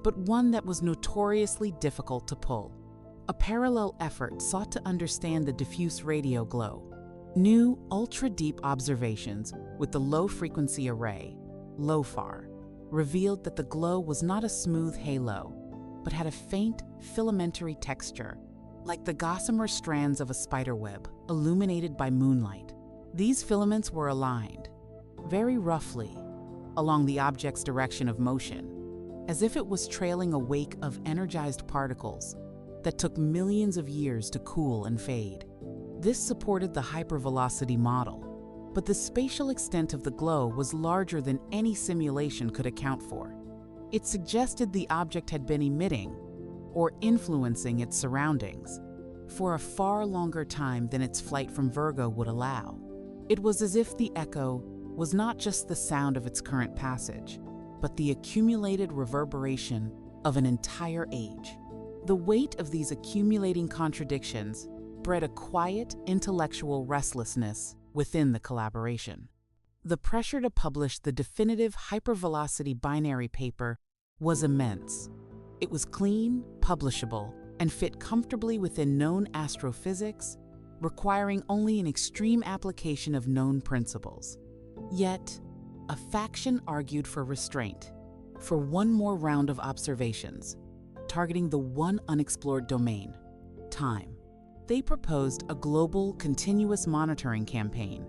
but one that was notoriously difficult to pull. A parallel effort sought to understand the diffuse radio glow. New, ultra-deep observations with the low-frequency array, LOFAR, revealed that the glow was not a smooth halo, but had a faint, filamentary texture, like the gossamer strands of a spiderweb illuminated by moonlight. These filaments were aligned, very roughly, along the object's direction of motion, as if it was trailing a wake of energized particles that took millions of years to cool and fade. This supported the hypervelocity model, but the spatial extent of the glow was larger than any simulation could account for. It suggested the object had been emitting, or influencing its surroundings, for a far longer time than its flight from Virgo would allow. It was as if the echo was not just the sound of its current passage, but the accumulated reverberation of an entire age. The weight of these accumulating contradictions bred a quiet, intellectual restlessness within the collaboration. The pressure to publish the definitive hypervelocity binary paper was immense. It was clean, publishable, and fit comfortably within known astrophysics, requiring only an extreme application of known principles. Yet, a faction argued for restraint, for one more round of observations, targeting the one unexplored domain, time. They proposed a global, continuous monitoring campaign,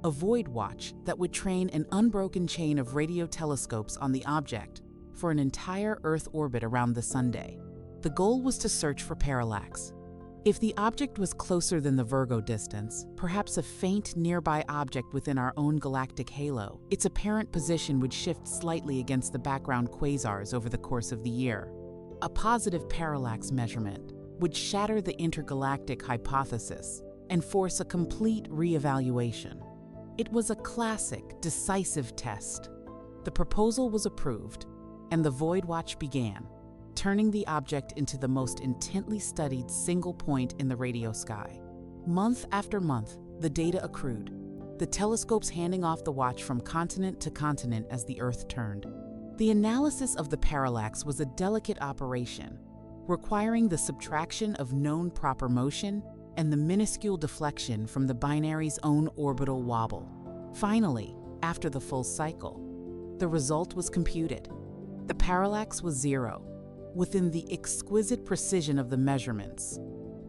a void watch that would train an unbroken chain of radio telescopes on the object for an entire Earth orbit around the Sunday. The goal was to search for parallax. If the object was closer than the Virgo distance, perhaps a faint nearby object within our own galactic halo, its apparent position would shift slightly against the background quasars over the course of the year. A positive parallax measurement would shatter the intergalactic hypothesis and force a complete reevaluation. It was a classic, decisive test. The proposal was approved, and the Void Watch began, turning the object into the most intently studied single point in the radio sky. Month after month, the data accrued, the telescopes handing off the watch from continent to continent as the Earth turned. The analysis of the parallax was a delicate operation, requiring the subtraction of known proper motion and the minuscule deflection from the binary's own orbital wobble. Finally, after the full cycle, the result was computed. The parallax was 0. Within the exquisite precision of the measurements,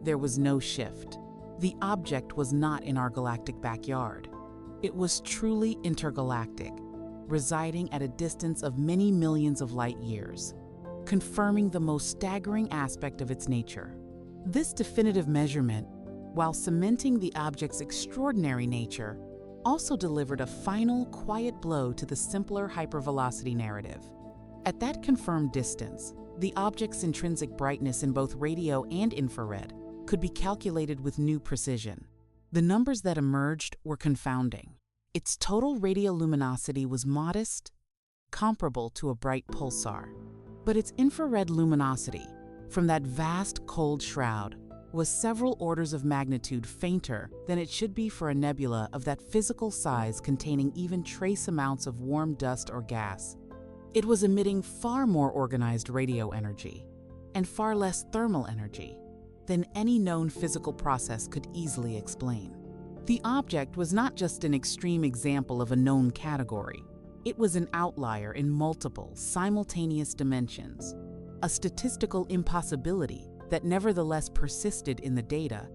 there was no shift. The object was not in our galactic backyard. It was truly intergalactic, residing at a distance of many millions of light years, confirming the most staggering aspect of its nature. This definitive measurement, while cementing the object's extraordinary nature, also delivered a final, quiet blow to the simpler hypervelocity narrative. At that confirmed distance, the object's intrinsic brightness in both radio and infrared could be calculated with new precision. The numbers that emerged were confounding. Its total radioluminosity was modest, comparable to a bright pulsar. But its infrared luminosity, from that vast cold shroud, was several orders of magnitude fainter than it should be for a nebula of that physical size containing even trace amounts of warm dust or gas. It was emitting far more organized radio energy and far less thermal energy than any known physical process could easily explain. The object was not just an extreme example of a known category. It was an outlier in multiple, simultaneous dimensions, a statistical impossibility that nevertheless persisted in the data,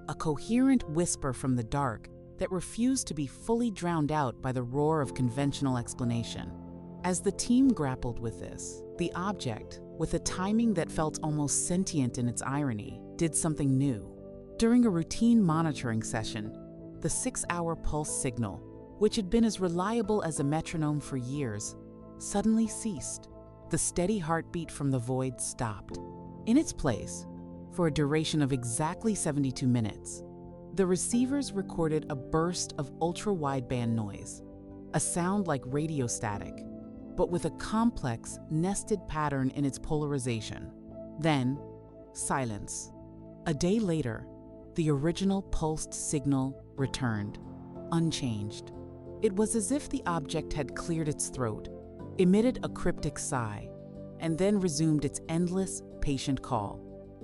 a coherent whisper from the dark that refused to be fully drowned out by the roar of conventional explanation. As the team grappled with this, the object, with a timing that felt almost sentient in its irony, did something new. During a routine monitoring session, the 6-hour pulse signal, which had been as reliable as a metronome for years, suddenly ceased. The steady heartbeat from the void stopped. In its place, for a duration of exactly 72 minutes, the receivers recorded a burst of ultra-wideband noise, a sound like radio static, but with a complex, nested pattern in its polarization. Then, silence. A day later, the original pulsed signal returned, unchanged. It was as if the object had cleared its throat, emitted a cryptic sigh, and then resumed its endless, patient call.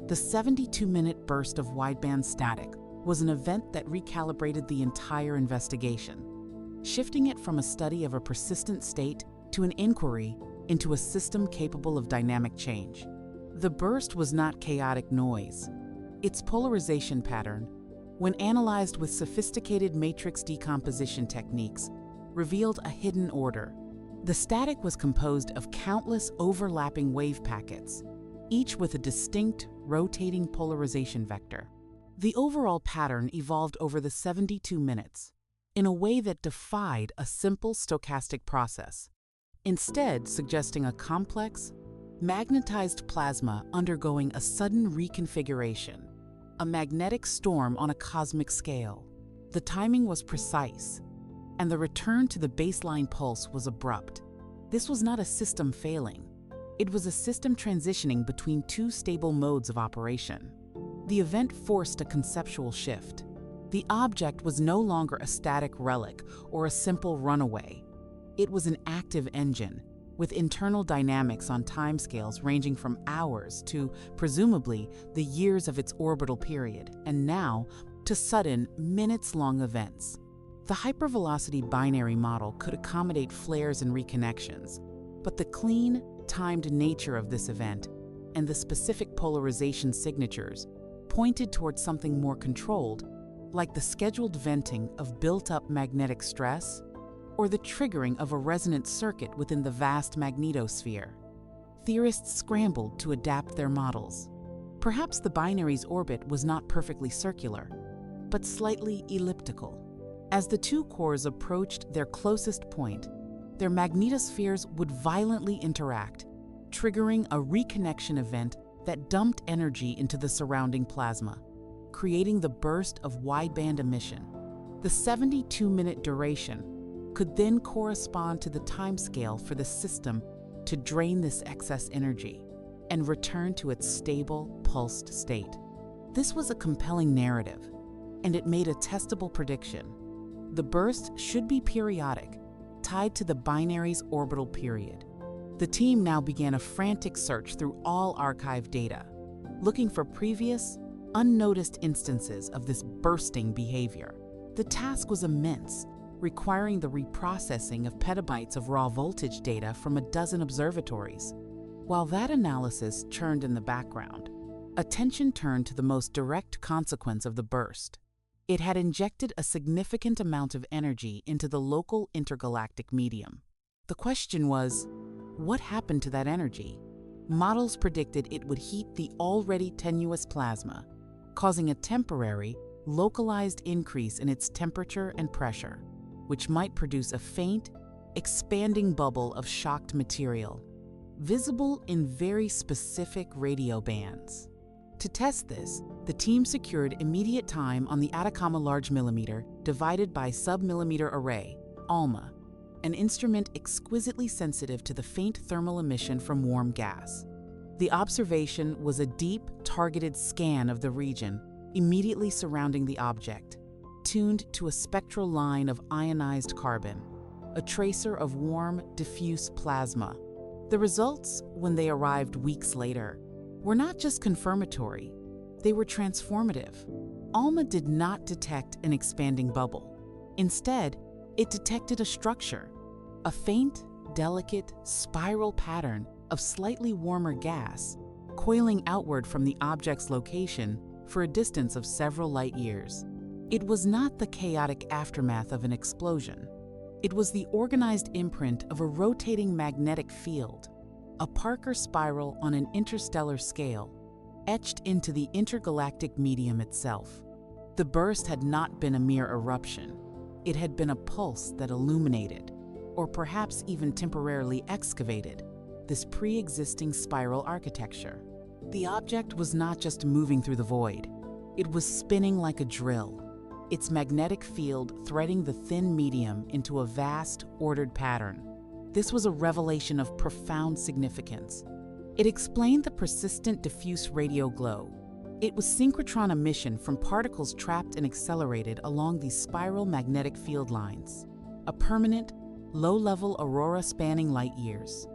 The 72-minute burst of wideband static was an event that recalibrated the entire investigation, shifting it from a study of a persistent state to an inquiry into a system capable of dynamic change. The burst was not chaotic noise. Its polarization pattern, when analyzed with sophisticated matrix decomposition techniques, revealed a hidden order. The static was composed of countless overlapping wave packets, each with a distinct, rotating polarization vector. The overall pattern evolved over the 72 minutes in a way that defied a simple stochastic process, instead suggesting a complex, magnetized plasma undergoing a sudden reconfiguration, a magnetic storm on a cosmic scale. The timing was precise, and the return to the baseline pulse was abrupt. This was not a system failing. It was a system transitioning between two stable modes of operation. The event forced a conceptual shift. The object was no longer a static relic or a simple runaway. It was an active engine, with internal dynamics on timescales ranging from hours to, presumably, the years of its orbital period, and now to sudden, minutes-long events. The hypervelocity binary model could accommodate flares and reconnections, but the clean, timed nature of this event and the specific polarization signatures pointed towards something more controlled, like the scheduled venting of built-up magnetic stress or the triggering of a resonant circuit within the vast magnetosphere. Theorists scrambled to adapt their models. Perhaps the binary's orbit was not perfectly circular, but slightly elliptical. As the two cores approached their closest point, their magnetospheres would violently interact, triggering a reconnection event that dumped energy into the surrounding plasma, creating the burst of wideband emission. The 72-minute duration could then correspond to the timescale for the system to drain this excess energy and return to its stable, pulsed state. This was a compelling narrative, and it made a testable prediction. The burst should be periodic, tied to the binary's orbital period. The team now began a frantic search through all archived data, looking for previous, unnoticed instances of this bursting behavior. The task was immense, requiring the reprocessing of petabytes of raw voltage data from a dozen observatories. While that analysis churned in the background, attention turned to the most direct consequence of the burst. It had injected a significant amount of energy into the local intergalactic medium. The question was, what happened to that energy? Models predicted it would heat the already tenuous plasma, causing a temporary, localized increase in its temperature and pressure, which might produce a faint, expanding bubble of shocked material, visible in very specific radio bands. To test this, the team secured immediate time on the Atacama Large Millimeter Divided by Submillimeter Array, ALMA, an instrument exquisitely sensitive to the faint thermal emission from warm gas. The observation was a deep, targeted scan of the region immediately surrounding the object, tuned to a spectral line of ionized carbon, a tracer of warm, diffuse plasma. The results, when they arrived weeks later, were not just confirmatory, they were transformative. ALMA did not detect an expanding bubble. Instead, it detected a structure, a faint, delicate, spiral pattern of slightly warmer gas, coiling outward from the object's location for a distance of several light years. It was not the chaotic aftermath of an explosion. It was the organized imprint of a rotating magnetic field, a Parker spiral on an interstellar scale, etched into the intergalactic medium itself. The burst had not been a mere eruption. It had been a pulse that illuminated, or perhaps even temporarily excavated, this pre-existing spiral architecture. The object was not just moving through the void. It was spinning like a drill, its magnetic field threading the thin medium into a vast, ordered pattern. This was a revelation of profound significance. It explained the persistent diffuse radio glow. It was synchrotron emission from particles trapped and accelerated along these spiral magnetic field lines, a permanent, low-level aurora spanning light years.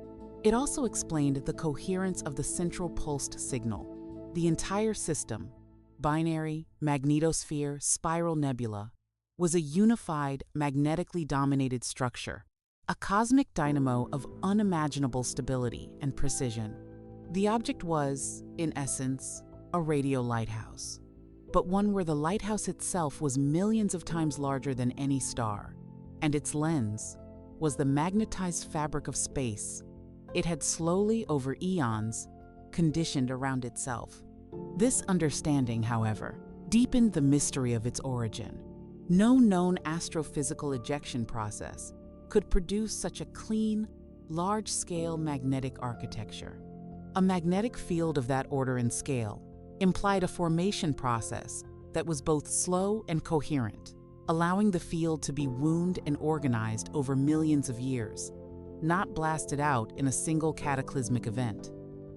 It also explained the coherence of the central pulsed signal. The entire system, binary, magnetosphere, spiral nebula, was a unified, magnetically dominated structure, a cosmic dynamo of unimaginable stability and precision. The object was, in essence, a radio lighthouse, but one where the lighthouse itself was millions of times larger than any star, and its lens was the magnetized fabric of space. It had slowly, over eons, conditioned around itself. This understanding, however, deepened the mystery of its origin. No known astrophysical ejection process could produce such a clean, large-scale magnetic architecture. A magnetic field of that order and scale implied a formation process that was both slow and coherent, allowing the field to be wound and organized over millions of years, not blasted out in a single cataclysmic event.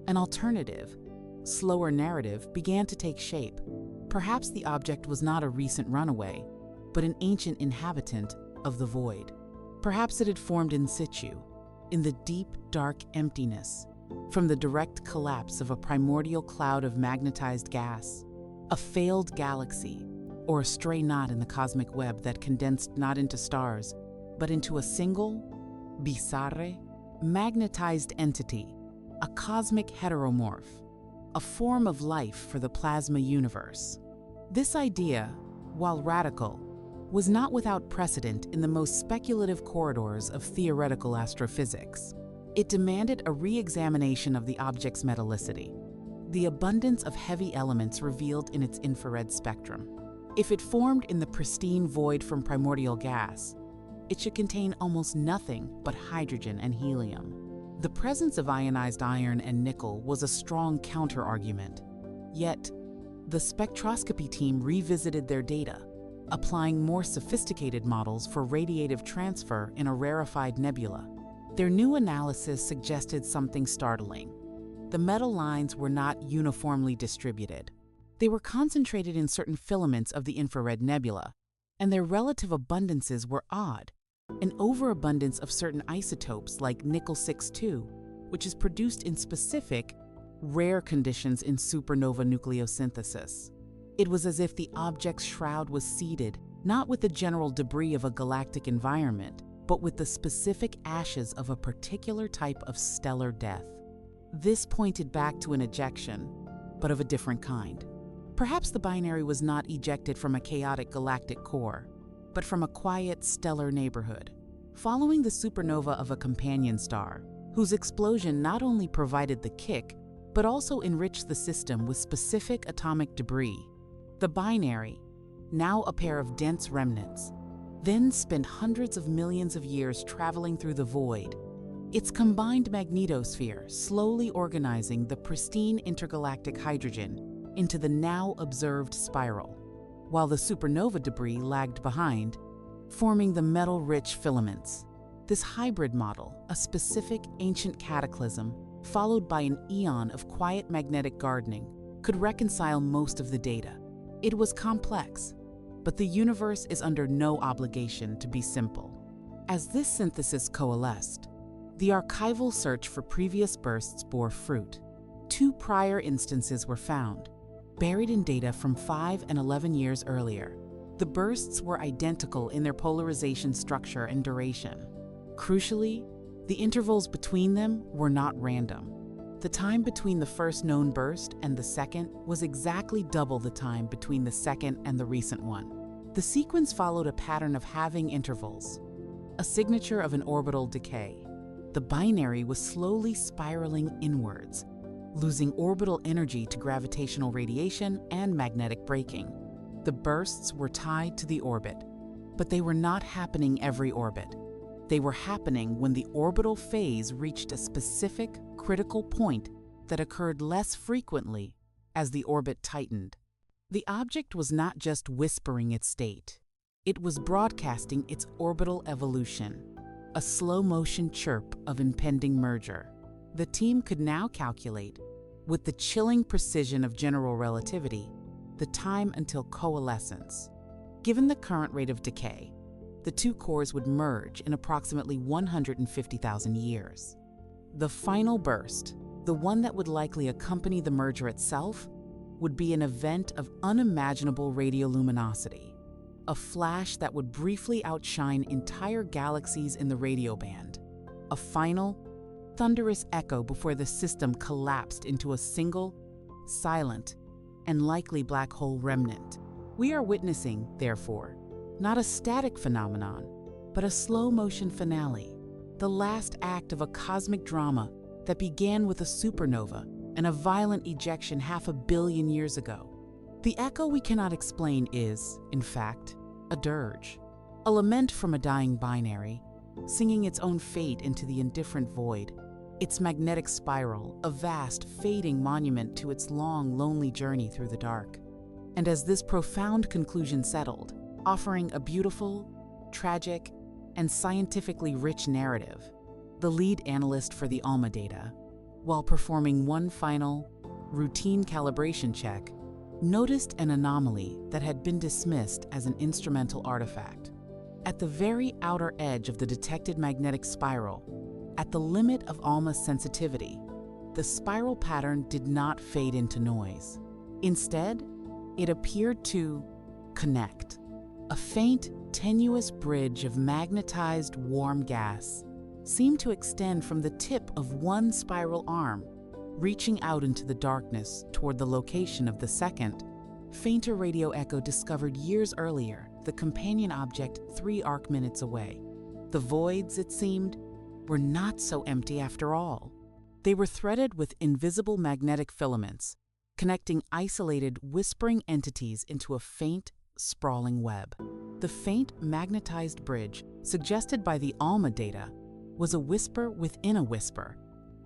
An alternative, slower narrative began to take shape. Perhaps the object was not a recent runaway, but an ancient inhabitant of the void. Perhaps it had formed in situ, in the deep, dark emptiness, from the direct collapse of a primordial cloud of magnetized gas, a failed galaxy, or a stray knot in the cosmic web that condensed not into stars, but into a single, bizarre, magnetized entity, a cosmic heteromorph, a form of life for the plasma universe. This idea, while radical, was not without precedent in the most speculative corridors of theoretical astrophysics. It demanded a re-examination of the object's metallicity, the abundance of heavy elements revealed in its infrared spectrum. If it formed in the pristine void from primordial gas, it should contain almost nothing but hydrogen and helium. The presence of ionized iron and nickel was a strong counter-argument. Yet, the spectroscopy team revisited their data, applying more sophisticated models for radiative transfer in a rarefied nebula. Their new analysis suggested something startling. The metal lines were not uniformly distributed. They were concentrated in certain filaments of the infrared nebula, and their relative abundances were odd. An overabundance of certain isotopes like nickel-6-2, which is produced in specific, rare conditions in supernova nucleosynthesis. It was as if the object's shroud was seeded not with the general debris of a galactic environment, but with the specific ashes of a particular type of stellar death. This pointed back to an ejection, but of a different kind. Perhaps the binary was not ejected from a chaotic galactic core, but from a quiet stellar neighborhood, following the supernova of a companion star, whose explosion not only provided the kick, but also enriched the system with specific atomic debris. The binary, now a pair of dense remnants, then spent hundreds of millions of years traveling through the void, its combined magnetosphere slowly organizing the pristine intergalactic hydrogen into the now observed spiral, while the supernova debris lagged behind, forming the metal-rich filaments. This hybrid model, a specific ancient cataclysm, followed by an eon of quiet magnetic gardening, could reconcile most of the data. It was complex, but the universe is under no obligation to be simple. As this synthesis coalesced, The archival search for previous bursts bore fruit. 2 prior instances were found, buried in data from 5 and 11 years earlier. The bursts were identical in their polarization structure and duration. Crucially, the intervals between them were not random. The time between the first known burst and the second was exactly double the time between the second and the recent one. The sequence followed a pattern of halving intervals, a signature of an orbital decay. The binary was slowly spiraling inwards, losing orbital energy to gravitational radiation and magnetic braking. The bursts were tied to the orbit, but they were not happening every orbit. They were happening when the orbital phase reached a specific critical point that occurred less frequently as the orbit tightened. The object was not just whispering its state. It was broadcasting its orbital evolution, a slow-motion chirp of impending merger. The team could now calculate, with the chilling precision of general relativity, the time until coalescence. Given the current rate of decay, the 2 cores would merge in approximately 150,000 years. The final burst, the one that would likely accompany the merger itself, would be an event of unimaginable radioluminosity, a flash that would briefly outshine entire galaxies in the radio band, a final, thunderous echo before the system collapsed into a single, silent, and likely black hole remnant. We are witnessing, therefore, not a static phenomenon, but a slow-motion finale, the last act of a cosmic drama that began with a supernova and a violent ejection 500 million years ago. The echo we cannot explain is, in fact, a dirge, a lament from a dying binary, singing its own fate into the indifferent void, its magnetic spiral, a vast, fading monument to its long, lonely journey through the dark. And as this profound conclusion settled, offering a beautiful, tragic, and scientifically rich narrative, the lead analyst for the ALMA data, while performing one final, routine calibration check, noticed an anomaly that had been dismissed as an instrumental artifact. At the very outer edge of the detected magnetic spiral, at the limit of ALMA's sensitivity, the spiral pattern did not fade into noise. Instead, it appeared to connect. A faint, tenuous bridge of magnetized warm gas seemed to extend from the tip of one spiral arm, reaching out into the darkness toward the location of the second, fainter radio echo discovered years earlier, the companion object 3 arc minutes away. The voids, it seemed, were not so empty after all. They were threaded with invisible magnetic filaments, connecting isolated, whispering entities into a faint, sprawling web. The faint, magnetized bridge, suggested by the ALMA data, was a whisper within a whisper,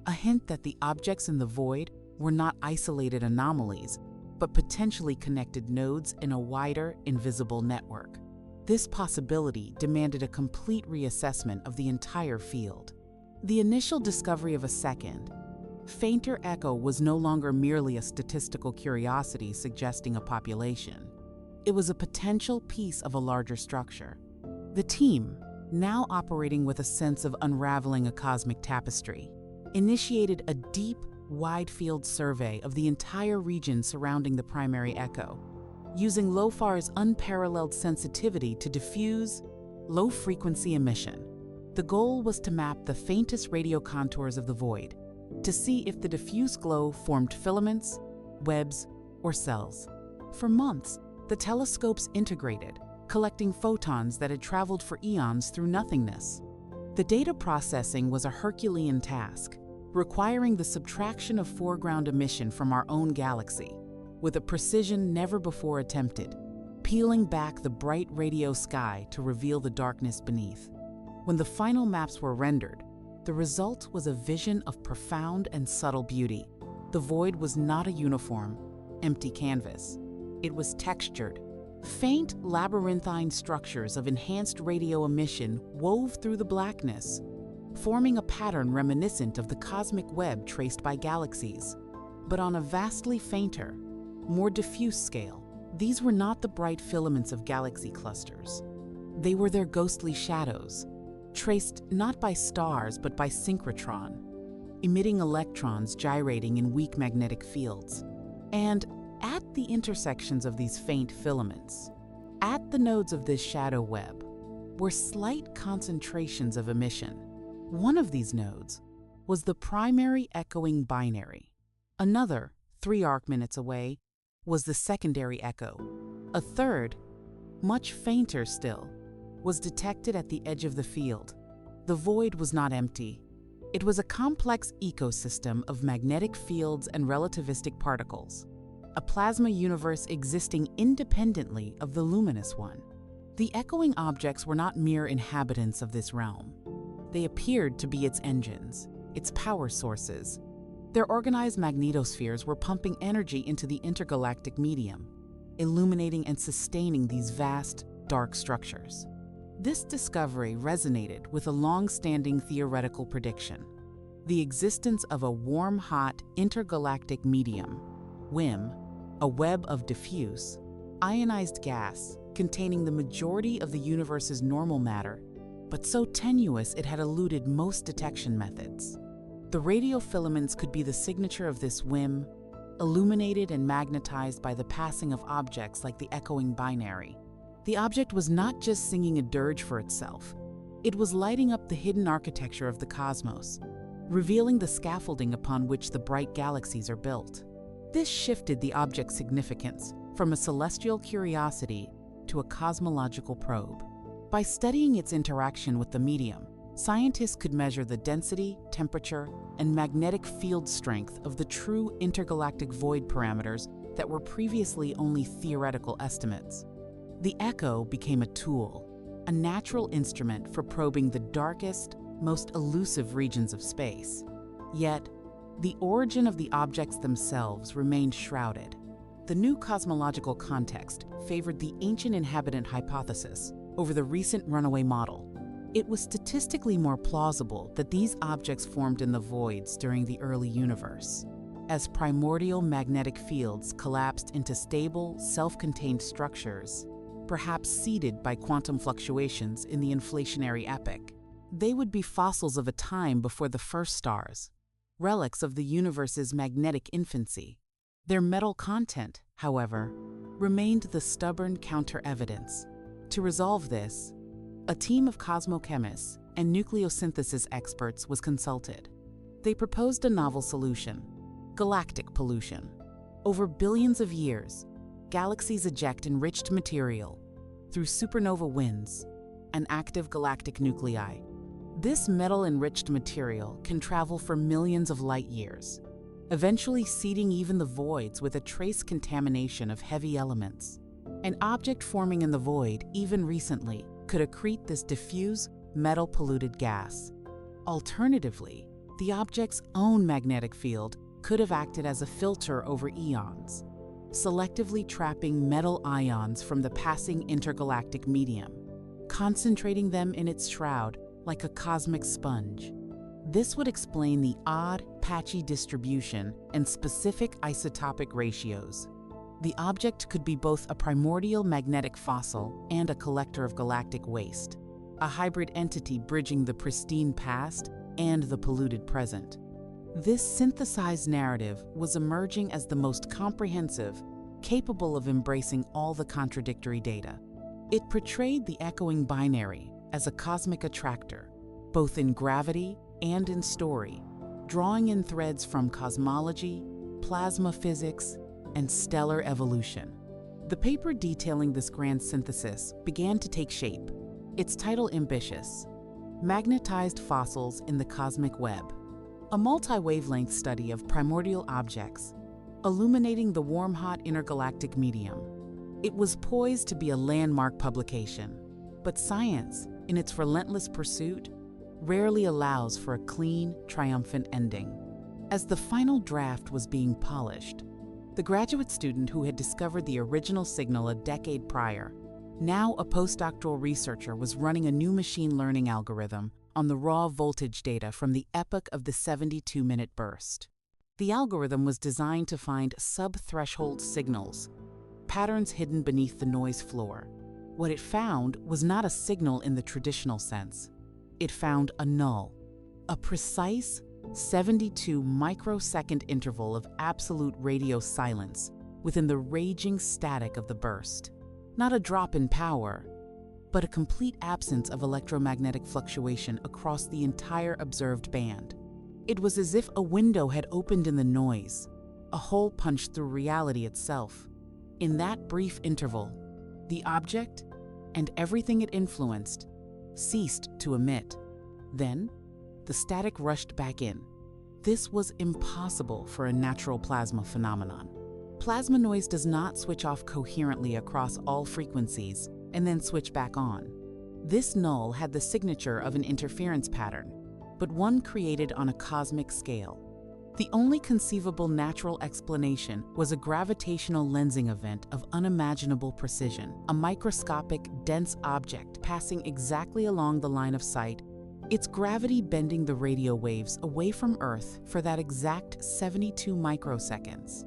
a hint that the objects in the void were not isolated anomalies, but potentially connected nodes in a wider, invisible network. This possibility demanded a complete reassessment of the entire field. The initial discovery of a second, fainter echo was no longer merely a statistical curiosity suggesting a population. It was a potential piece of a larger structure. The team, now operating with a sense of unraveling a cosmic tapestry, initiated a deep, wide-field survey of the entire region surrounding the primary echo, using LOFAR's unparalleled sensitivity to diffuse, low-frequency emission. The goal was to map the faintest radio contours of the void, to see if the diffuse glow formed filaments, webs, or cells. For months, the telescopes integrated, collecting photons that had traveled for eons through nothingness. The data processing was a Herculean task, requiring the subtraction of foreground emission from our own galaxy, with a precision never before attempted, peeling back the bright radio sky to reveal the darkness beneath. When the final maps were rendered, the result was a vision of profound and subtle beauty. The void was not a uniform, empty canvas. It was textured. Faint, labyrinthine structures of enhanced radio emission wove through the blackness, forming a pattern reminiscent of the cosmic web traced by galaxies. But on a vastly fainter, more diffuse scale, these were not the bright filaments of galaxy clusters. They were their ghostly shadows, traced not by stars but by synchrotron, emitting electrons gyrating in weak magnetic fields. And at the intersections of these faint filaments, at the nodes of this shadow web, were slight concentrations of emission. One of these nodes was the primary echoing binary. Another, 3 arc-minutes away, was the secondary echo. A third, much fainter still, was detected at the edge of the field. The void was not empty. It was a complex ecosystem of magnetic fields and relativistic particles, a plasma universe existing independently of the luminous one. The echoing objects were not mere inhabitants of this realm. They appeared to be its engines, its power sources. Their organized magnetospheres were pumping energy into the intergalactic medium, illuminating and sustaining these vast, dark structures. This discovery resonated with a long-standing theoretical prediction: the existence of a warm-hot intergalactic medium, WIM, a web of diffuse, ionized gas containing the majority of the universe's normal matter, but so tenuous it had eluded most detection methods. The radiofilaments could be the signature of this WIM, illuminated and magnetized by the passing of objects like the echoing binary. The object was not just singing a dirge for itself. It was lighting up the hidden architecture of the cosmos, revealing the scaffolding upon which the bright galaxies are built. This shifted the object's significance from a celestial curiosity to a cosmological probe. By studying its interaction with the medium, scientists could measure the density, temperature, and magnetic field strength of the true intergalactic void parameters that were previously only theoretical estimates. The echo became a tool, a natural instrument for probing the darkest, most elusive regions of space. Yet, the origin of the objects themselves remained shrouded. The new cosmological context favored the ancient inhabitant hypothesis over the recent runaway model. It was statistically more plausible that these objects formed in the voids during the early universe, as primordial magnetic fields collapsed into stable, self-contained structures, perhaps seeded by quantum fluctuations in the inflationary epoch. They would be fossils of a time before the first stars, relics of the universe's magnetic infancy. Their metal content, however, remained the stubborn counter-evidence. To resolve this, a team of cosmochemists and nucleosynthesis experts was consulted. They proposed a novel solution: galactic pollution. Over billions of years, galaxies eject enriched material through supernova winds and active galactic nuclei. This metal-enriched material can travel for millions of light years, eventually seeding even the voids with a trace contamination of heavy elements. An object forming in the void, even recently, could accrete this diffuse, metal-polluted gas. Alternatively, the object's own magnetic field could have acted as a filter over eons, selectively trapping metal ions from the passing intergalactic medium, concentrating them in its shroud like a cosmic sponge. This would explain the odd, patchy distribution and specific isotopic ratios. The object could be both a primordial magnetic fossil and a collector of galactic waste, a hybrid entity bridging the pristine past and the polluted present. This synthesized narrative was emerging as the most comprehensive, capable of embracing all the contradictory data. It portrayed the echoing binary as a cosmic attractor, both in gravity and in story, drawing in threads from cosmology, plasma physics, and stellar evolution. The paper detailing this grand synthesis began to take shape. Its title ambitious: Magnetized Fossils in the Cosmic Web, a multi-wavelength study of primordial objects, illuminating the warm-hot intergalactic medium. It was poised to be a landmark publication, but science, in its relentless pursuit, rarely allows for a clean, triumphant ending. As the final draft was being polished, the graduate student who had discovered the original signal a decade prior, now a postdoctoral researcher, was running a new machine learning algorithm on the raw voltage data from the epoch of the 72-minute burst. The algorithm was designed to find sub-threshold signals, patterns hidden beneath the noise floor. What it found was not a signal in the traditional sense. it found a null, a precise 72 microsecond interval of absolute radio silence within the raging static of the burst. Not a drop in power, but a complete absence of electromagnetic fluctuation across the entire observed band. It was as if a window had opened in the noise, a hole punched through reality itself. In that brief interval, the object and everything it influenced ceased to emit. Then, the static rushed back in. This was impossible for a natural plasma phenomenon. Plasma noise does not switch off coherently across all frequencies and then switch back on. This null had the signature of an interference pattern, but one created on a cosmic scale. The only conceivable natural explanation was a gravitational lensing event of unimaginable precision, a microscopic, dense object passing exactly along the line of sight, its gravity bending the radio waves away from Earth for that exact 72 microseconds.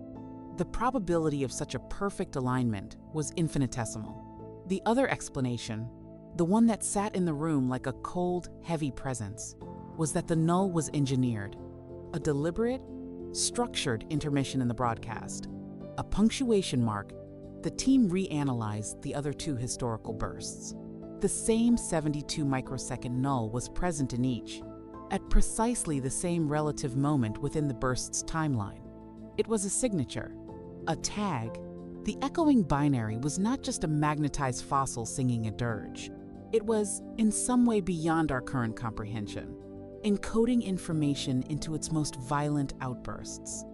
The probability of such a perfect alignment was infinitesimal. The other explanation, the one that sat in the room like a cold, heavy presence, was that the null was engineered. A deliberate, structured intermission in the broadcast. A punctuation mark, the team reanalyzed the other two historical bursts. The same 72 microsecond null was present in each, at precisely the same relative moment within the burst's timeline. It was a signature, a tag. The echoing binary was not just a magnetized fossil singing a dirge. It was, in some way beyond our current comprehension, encoding information into its most violent outbursts.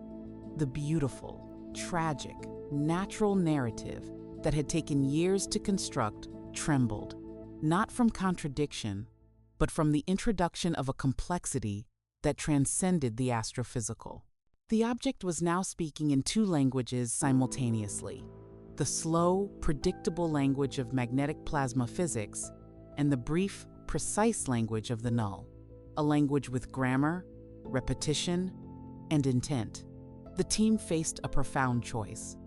The beautiful, tragic, natural narrative that had taken years to construct trembled, not from contradiction, but from the introduction of a complexity that transcended the astrophysical. The object was now speaking in two languages simultaneously: the slow, predictable language of magnetic plasma physics and the brief, precise language of the null, a language with grammar, repetition, and intent. The team faced a profound choice: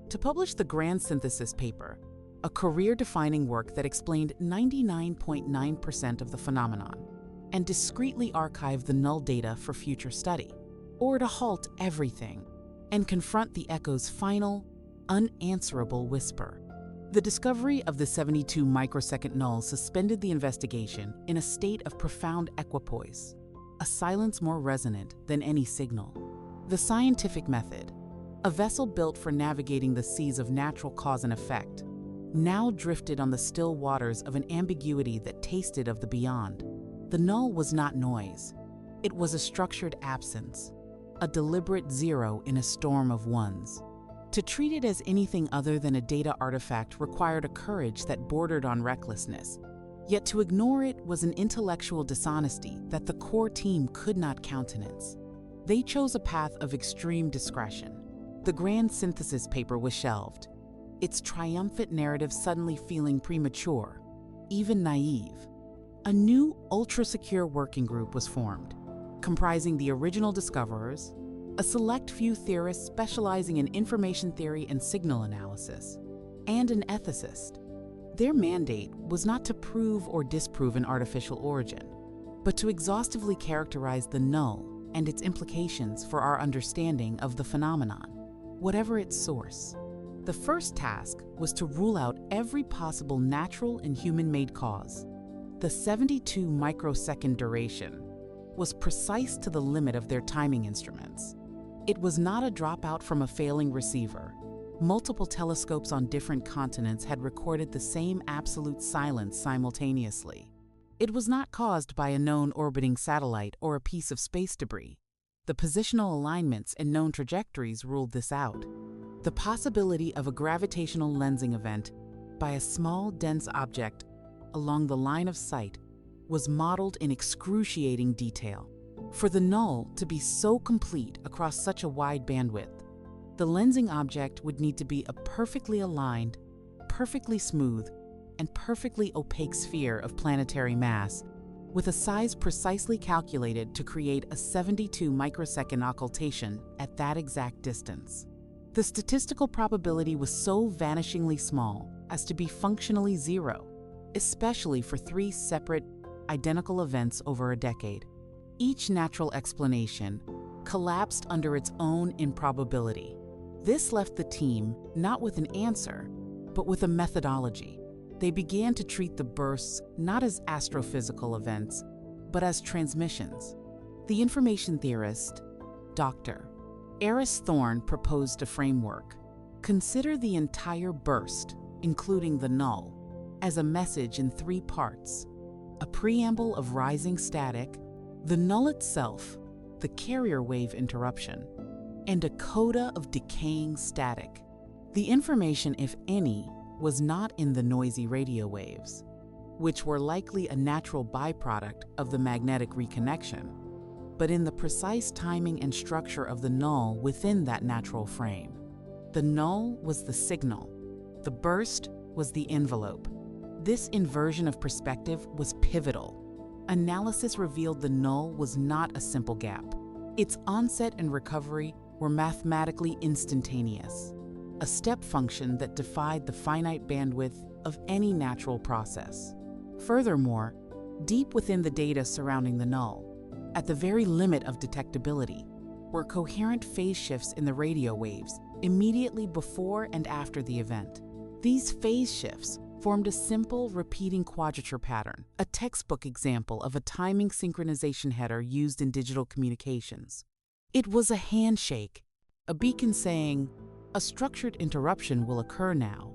to publish the grand synthesis paper, a career-defining work that explained 99.9% of the phenomenon, and discreetly archive the null data for future study, or to halt everything and confront the echo's final, unanswerable whisper. The discovery of the 72 microsecond null suspended the investigation in a state of profound equipoise, a silence more resonant than any signal. The scientific method, a vessel built for navigating the seas of natural cause and effect, now drifted on the still waters of an ambiguity that tasted of the beyond. The null was not noise. It was a structured absence, a deliberate zero in a storm of ones. To treat it as anything other than a data artifact required a courage that bordered on recklessness. Yet to ignore it was an intellectual dishonesty that the core team could not countenance. They chose a path of extreme discretion. The grand synthesis paper was shelved, its triumphant narrative suddenly feeling premature, even naive. A new, ultra-secure working group was formed, comprising the original discoverers, a select few theorists specializing in information theory and signal analysis, and an ethicist. Their mandate was not to prove or disprove an artificial origin, but to exhaustively characterize the null and its implications for our understanding of the phenomenon, whatever its source. The first task was to rule out every possible natural and human-made cause. The 72 microsecond duration was precise to the limit of their timing instruments. It was not a dropout from a failing receiver. Multiple telescopes on different continents had recorded the same absolute silence simultaneously. It was not caused by a known orbiting satellite or a piece of space debris. The positional alignments and known trajectories ruled this out. The possibility of a gravitational lensing event by a small, dense object along the line of sight was modeled in excruciating detail. For the null to be so complete across such a wide bandwidth, the lensing object would need to be a perfectly aligned, perfectly smooth, and perfectly opaque sphere of planetary mass, with a size precisely calculated to create a 72 microsecond occultation at that exact distance. The statistical probability was so vanishingly small as to be functionally zero, especially for three separate, identical events over a decade. Each natural explanation collapsed under its own improbability. This left the team not with an answer, but with a methodology. They began to treat the bursts not as astrophysical events, but as transmissions. The information theorist, Dr. Eris Thorne, proposed a framework. Consider the entire burst, including the null, as a message in three parts: a preamble of rising static, the null itself, the carrier wave interruption, and a coda of decaying static. The information, if any, was not in the noisy radio waves, which were likely a natural byproduct of the magnetic reconnection, but in the precise timing and structure of the null within that natural frame. The null was the signal. The burst was the envelope. This inversion of perspective was pivotal. Analysis revealed the null was not a simple gap. Its onset and recovery were mathematically instantaneous, a step function that defied the finite bandwidth of any natural process. Furthermore, deep within the data surrounding the null, at the very limit of detectability, were coherent phase shifts in the radio waves immediately before and after the event. These phase shifts formed a simple repeating quadrature pattern, a textbook example of a timing synchronization header used in digital communications. It was a handshake, a beacon saying, "A structured interruption will occur now."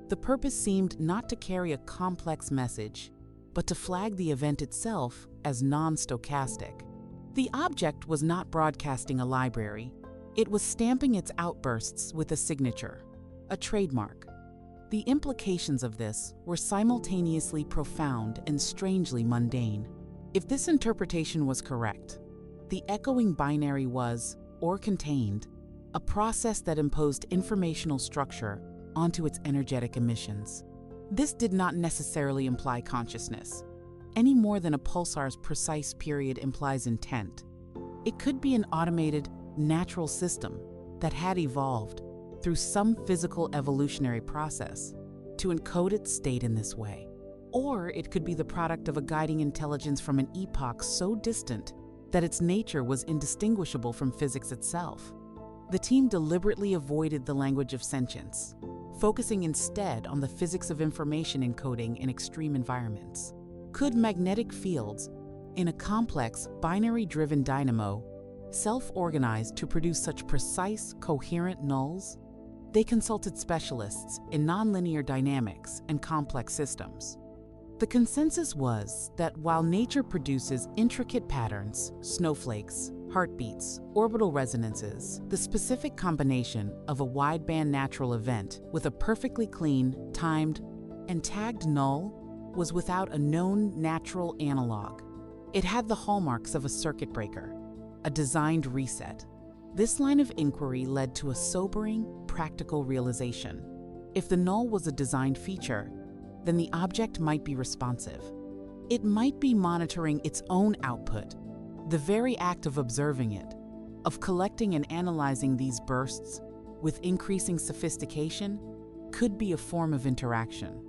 The purpose seemed not to carry a complex message, but to flag the event itself as non-stochastic. The object was not broadcasting a library. It was stamping its outbursts with a signature, a trademark. The implications of this were simultaneously profound and strangely mundane. If this interpretation was correct, the echoing binary was, or contained, a process that imposed informational structure onto its energetic emissions. This did not necessarily imply consciousness, any more than a pulsar's precise period implies intent. It could be an automated, natural system that had evolved through some physical evolutionary process to encode its state in this way. Or it could be the product of a guiding intelligence from an epoch so distant that its nature was indistinguishable from physics itself. The team deliberately avoided the language of sentience, focusing instead on the physics of information encoding in extreme environments. Could magnetic fields, in a complex, binary-driven dynamo, self-organize to produce such precise, coherent nulls? They consulted specialists in nonlinear dynamics and complex systems. The consensus was that while nature produces intricate patterns, snowflakes, heartbeats, orbital resonances, the specific combination of a wideband natural event with a perfectly clean, timed, and tagged null was without a known natural analog. It had the hallmarks of a circuit breaker, a designed reset. This line of inquiry led to a sobering, practical realization. If the null was a designed feature, then the object might be responsive. It might be monitoring its own output. The very act of observing it, of collecting and analyzing these bursts with increasing sophistication, could be a form of interaction.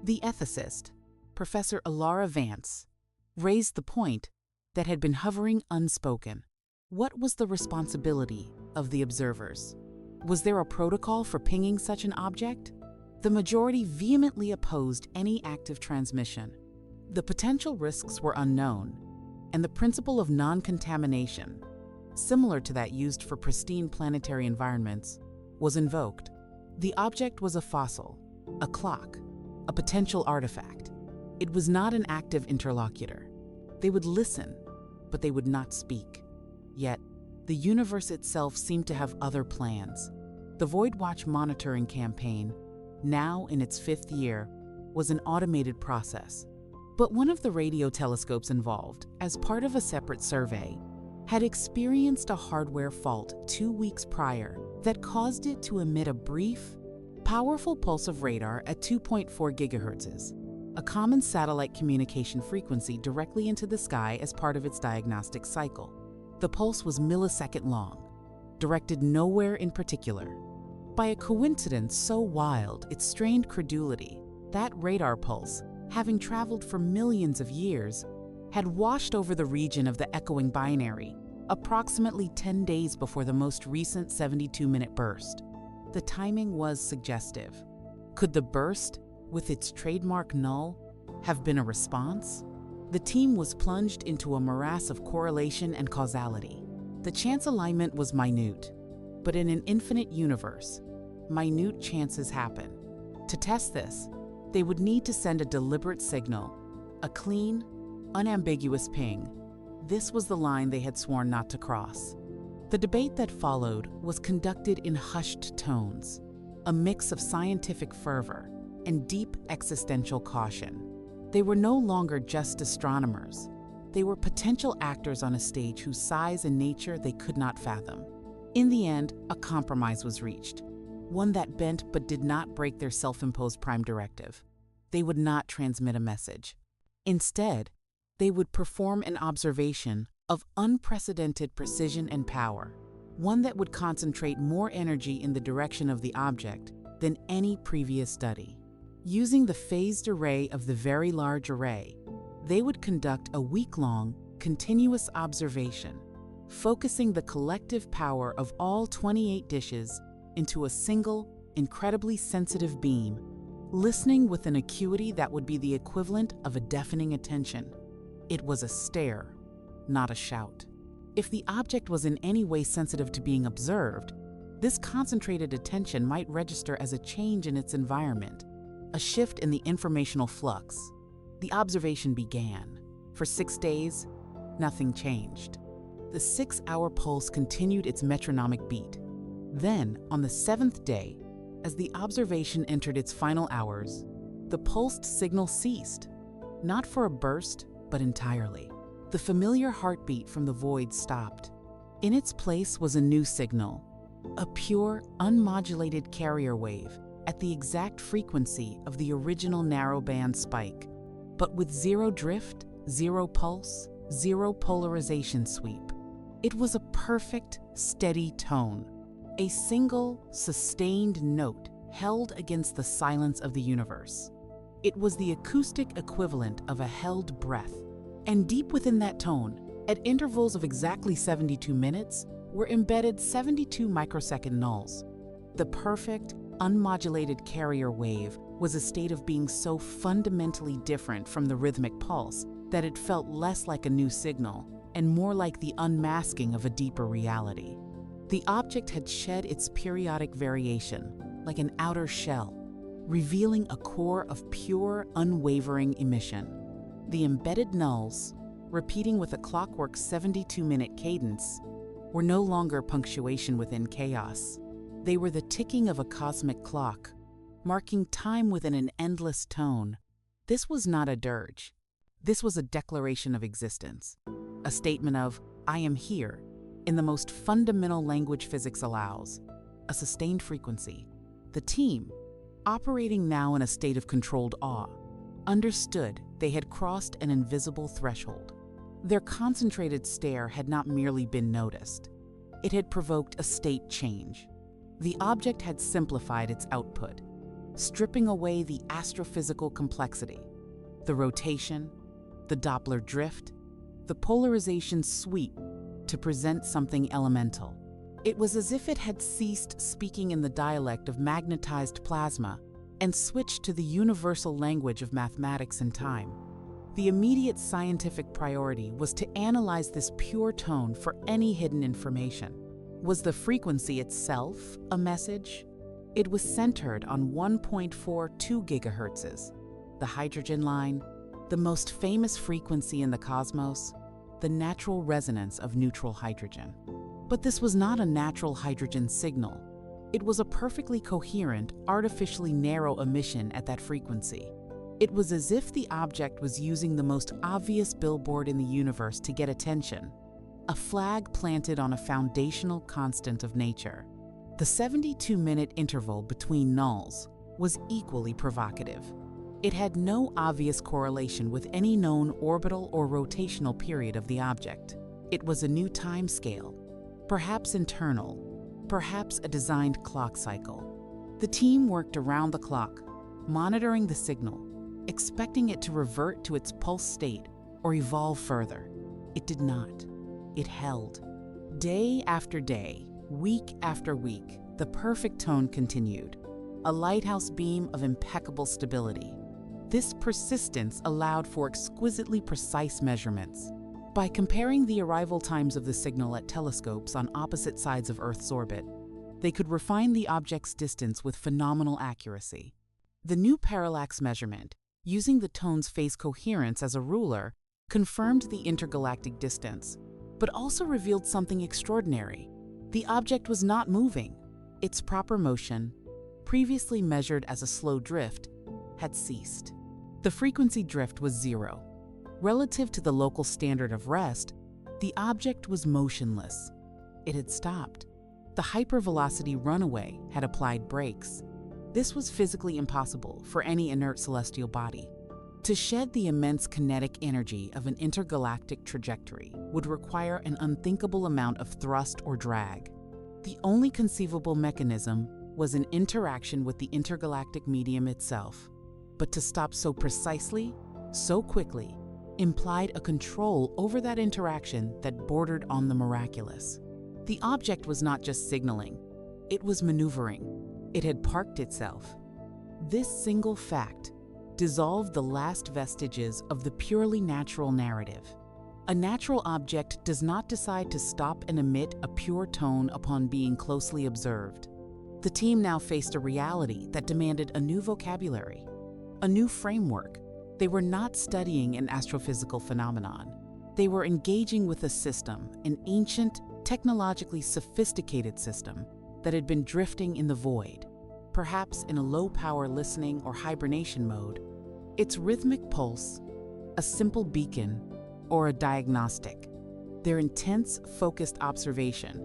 The ethicist, Professor Alara Vance, raised the point that had been hovering unspoken. What was the responsibility of the observers? Was there a protocol for pinging such an object? The majority vehemently opposed any active transmission. The potential risks were unknown, and the principle of non-contamination, similar to that used for pristine planetary environments, was invoked. The object was a fossil, a clock, a potential artifact. It was not an active interlocutor. They would listen, but they would not speak. Yet, the universe itself seemed to have other plans. The Void Watch monitoring campaign, now in its 5th year, was an automated process. But one of the radio telescopes involved, as part of a separate survey, had experienced a hardware fault 2 weeks prior that caused it to emit a brief, powerful pulse of radar at 2.4 gigahertz, a common satellite communication frequency, directly into the sky as part of its diagnostic cycle. The pulse was millisecond long, directed nowhere in particular. By a coincidence so wild it strained credulity, that radar pulse, having traveled for millions of years, had washed over the region of the echoing binary, approximately 10 days before the most recent 72-minute burst. The timing was suggestive. Could the burst, with its trademark null, have been a response? The team was plunged into a morass of correlation and causality. The chance alignment was minute, but in an infinite universe, minute chances happen. To test this, they would need to send a deliberate signal, a clean, unambiguous ping. This was the line they had sworn not to cross. The debate that followed was conducted in hushed tones, a mix of scientific fervor and deep existential caution. They were no longer just astronomers. They were potential actors on a stage whose size and nature they could not fathom. In the end, a compromise was reached, one that bent but did not break their self-imposed prime directive. They would not transmit a message. Instead, they would perform an observation of unprecedented precision and power, one that would concentrate more energy in the direction of the object than any previous study. Using the phased array of the Very Large Array, they would conduct a week-long, continuous observation, focusing the collective power of all 28 dishes into a single, incredibly sensitive beam, listening with an acuity that would be the equivalent of a deafening attention. It was a stare, not a shout. If the object was in any way sensitive to being observed, this concentrated attention might register as a change in its environment, a shift in the informational flux. The observation began. For 6 days, nothing changed. The 6-hour pulse continued its metronomic beat. Then, on the 7th day, as the observation entered its final hours, the pulsed signal ceased, not for a burst, but entirely. The familiar heartbeat from the void stopped. In its place was a new signal, a pure, unmodulated carrier wave at the exact frequency of the original narrowband spike, but with zero drift, zero pulse, zero polarization sweep. It was a perfect, steady tone, a single, sustained note held against the silence of the universe. It was the acoustic equivalent of a held breath, and deep within that tone, at intervals of exactly 72 minutes, were embedded 72 microsecond nulls. The perfect, unmodulated carrier wave was a state of being so fundamentally different from the rhythmic pulse that it felt less like a new signal and more like the unmasking of a deeper reality. The object had shed its periodic variation, like an outer shell, revealing a core of pure, unwavering emission. The embedded nulls, repeating with a clockwork 72-minute cadence, were no longer punctuation within chaos. They were the ticking of a cosmic clock, marking time within an endless tone. This was not a dirge. This was a declaration of existence, a statement of, I am here, in the most fundamental language physics allows, a sustained frequency. The team, operating now in a state of controlled awe, understood they had crossed an invisible threshold. Their concentrated stare had not merely been noticed. It had provoked a state change. The object had simplified its output, stripping away the astrophysical complexity, the rotation, the Doppler drift, the polarization sweep to present something elemental. It was as if it had ceased speaking in the dialect of magnetized plasma and switched to the universal language of mathematics and time. The immediate scientific priority was to analyze this pure tone for any hidden information. Was the frequency itself a message? It was centered on 1.42 gigahertzes, the hydrogen line, the most famous frequency in the cosmos, the natural resonance of neutral hydrogen. But this was not a natural hydrogen signal. It was a perfectly coherent, artificially narrow emission at that frequency. It was as if the object was using the most obvious billboard in the universe to get attention, a flag planted on a foundational constant of nature. The 72-minute interval between nulls was equally provocative. It had no obvious correlation with any known orbital or rotational period of the object. It was a new time scale, perhaps internal, perhaps a designed clock cycle. The team worked around the clock, monitoring the signal, expecting it to revert to its pulse state or evolve further. It did not. It held. Day after day, week after week, the perfect tone continued, a lighthouse beam of impeccable stability. This persistence allowed for exquisitely precise measurements. By comparing the arrival times of the signal at telescopes on opposite sides of Earth's orbit, they could refine the object's distance with phenomenal accuracy. The new parallax measurement, using the tone's phase coherence as a ruler, confirmed the intergalactic distance, but also revealed something extraordinary. The object was not moving. Its proper motion, previously measured as a slow drift, had ceased. The frequency drift was zero. Relative to the local standard of rest, the object was motionless. It had stopped. The hypervelocity runaway had applied brakes. This was physically impossible for any inert celestial body. To shed the immense kinetic energy of an intergalactic trajectory would require an unthinkable amount of thrust or drag. The only conceivable mechanism was an interaction with the intergalactic medium itself. But to stop so precisely, so quickly, implied a control over that interaction that bordered on the miraculous. The object was not just signaling, it was maneuvering. It had parked itself. This single fact dissolved the last vestiges of the purely natural narrative. A natural object does not decide to stop and emit a pure tone upon being closely observed. The team now faced a reality that demanded a new vocabulary, a new framework. They were not studying an astrophysical phenomenon. They were engaging with a system, an ancient, technologically sophisticated system that had been drifting in the void, perhaps in a low-power listening or hibernation mode. Its rhythmic pulse, a simple beacon, or a diagnostic, their intense, focused observation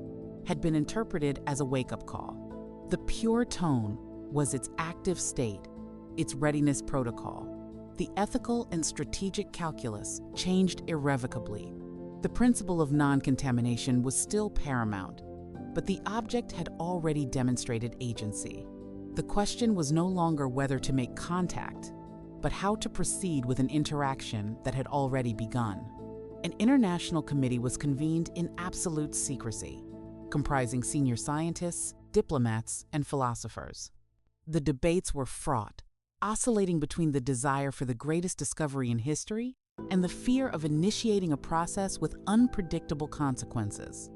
had been interpreted as a wake-up call. The pure tone was its active state, its readiness protocol. The ethical and strategic calculus changed irrevocably. The principle of non-contamination was still paramount, but the object had already demonstrated agency. The question was no longer whether to make contact, but how to proceed with an interaction that had already begun. An international committee was convened in absolute secrecy, comprising senior scientists, diplomats, and philosophers. The debates were fraught, oscillating between the desire for the greatest discovery in history and the fear of initiating a process with unpredictable consequences.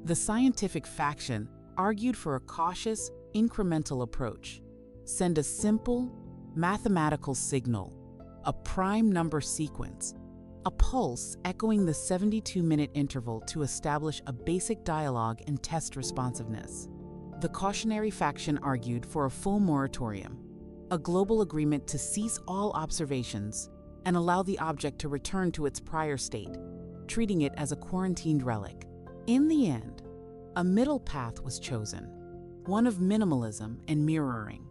The scientific faction argued for a cautious, incremental approach. Send a simple, mathematical signal, a prime number sequence, a pulse echoing the 72-minute interval to establish a basic dialogue and test responsiveness. The cautionary faction argued for a full moratorium, a global agreement to cease all observations and allow the object to return to its prior state, treating it as a quarantined relic. In the end, a middle path was chosen, one of minimalism and mirroring.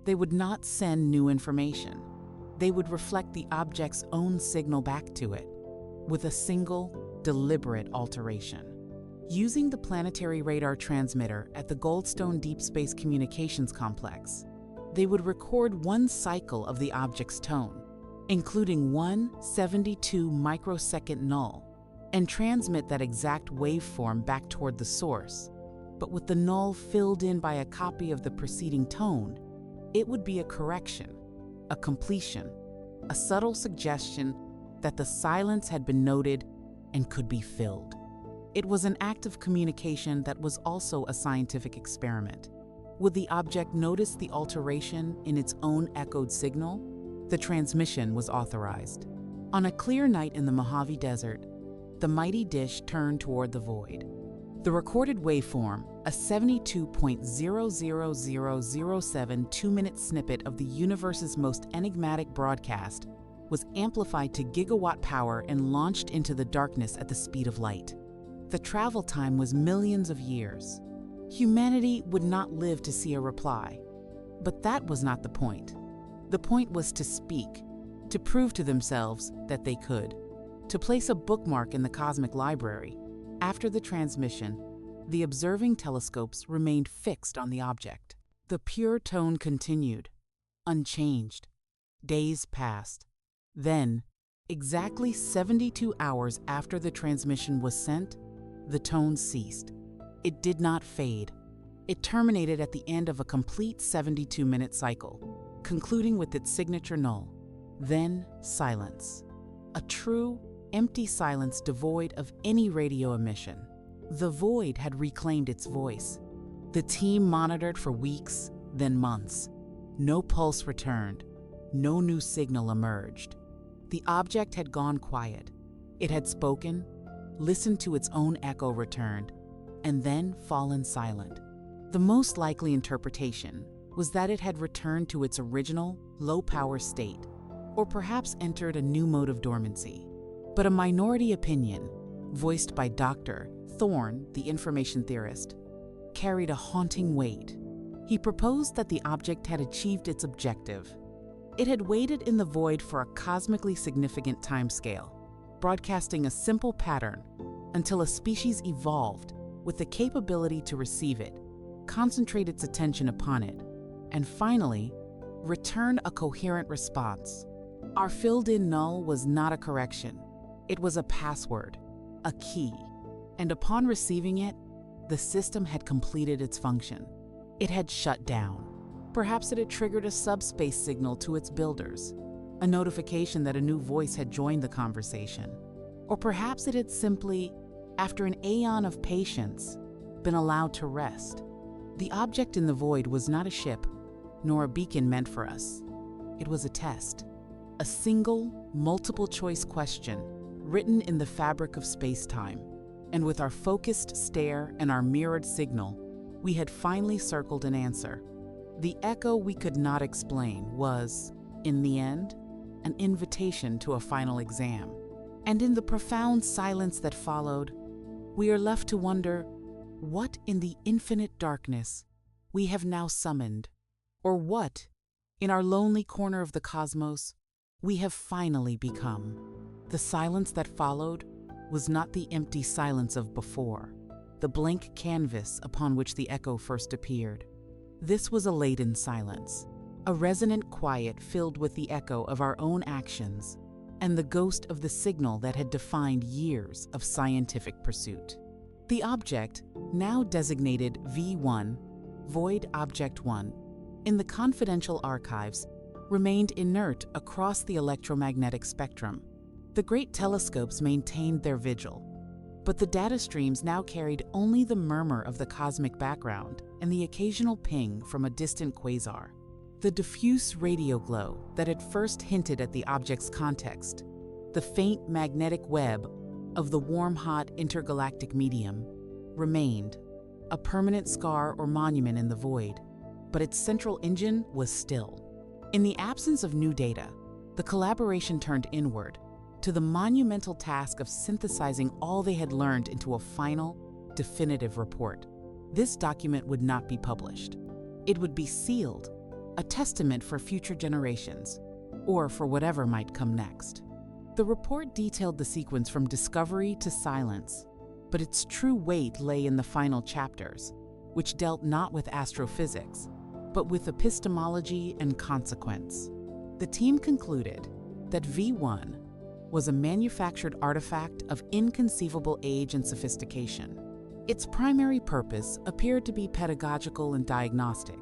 They would not send new information. They would reflect the object's own signal back to it, with a single, deliberate alteration. Using the planetary radar transmitter at the Goldstone Deep Space Communications Complex, they would record one cycle of the object's tone, including one 72-microsecond null, and transmit that exact waveform back toward the source. But with the null filled in by a copy of the preceding tone, it would be a correction, a completion, a subtle suggestion that the silence had been noted and could be filled. It was an act of communication that was also a scientific experiment. Would the object notice the alteration in its own echoed signal? The transmission was authorized. On a clear night in the Mojave Desert, the mighty dish turned toward the void. The recorded waveform, a 72.00007 two-minute snippet of the universe's most enigmatic broadcast, was amplified to gigawatt power and launched into the darkness at the speed of light. The travel time was millions of years. Humanity would not live to see a reply. But that was not the point. The point was to speak, to prove to themselves that they could, to place a bookmark in the cosmic library. After the transmission, the observing telescopes remained fixed on the object. The pure tone continued, unchanged. Days passed. Then, Exactly 72 hours after the transmission was sent, the tone ceased. It did not fade. It terminated at the end of a complete 72-minute cycle, concluding with its signature null. Then silence. A true, empty silence devoid of any radio emission. The void had reclaimed its voice. The team monitored for weeks, then months. No pulse returned. No new signal emerged. The object had gone quiet. It had spoken, listened to its own echo returned, and then fallen silent. The most likely interpretation was that it had returned to its original, low-power state, or perhaps entered a new mode of dormancy. But a minority opinion, voiced by Dr. Thorne, the information theorist, carried a haunting weight. He proposed that the object had achieved its objective. It had waited in the void for a cosmically significant timescale, broadcasting a simple pattern until a species evolved with the capability to receive it, concentrate its attention upon it, and finally, return a coherent response. Our filled-in null was not a correction. It was a password, a key, and upon receiving it, the system had completed its function. It had shut down. Perhaps it had triggered a subspace signal to its builders, a notification that a new voice had joined the conversation. Or perhaps it had simply, after an aeon of patience, been allowed to rest. The object in the void was not a ship, nor a beacon meant for us. It was a test, a single, multiple-choice question written in the fabric of space-time. And with our focused stare and our mirrored signal, we had finally circled an answer. The echo we could not explain was, in the end, an invitation to a final exam. And in the profound silence that followed, we are left to wonder what in the infinite darkness we have now summoned, or what, in our lonely corner of the cosmos, we have finally become. The silence that followed was not the empty silence of before, the blank canvas upon which the echo first appeared. This was a laden silence, a resonant quiet filled with the echo of our own actions and the ghost of the signal that had defined years of scientific pursuit. The object, now designated V1, Void Object 1, in the confidential archives, remained inert across the electromagnetic spectrum. The great telescopes maintained their vigil, but the data streams now carried only the murmur of the cosmic background and the occasional ping from a distant quasar. The diffuse radio glow that had first hinted at the object's context, the faint magnetic web of the warm-hot intergalactic medium, remained, a permanent scar or monument in the void, but its central engine was still. In the absence of new data, the collaboration turned inward, to the monumental task of synthesizing all they had learned into a final, definitive report. This document would not be published. It would be sealed, a testament for future generations, or for whatever might come next. The report detailed the sequence from discovery to silence, but its true weight lay in the final chapters, which dealt not with astrophysics, but with epistemology and consequence. The team concluded that V1 was a manufactured artifact of inconceivable age and sophistication. Its primary purpose appeared to be pedagogical and diagnostic,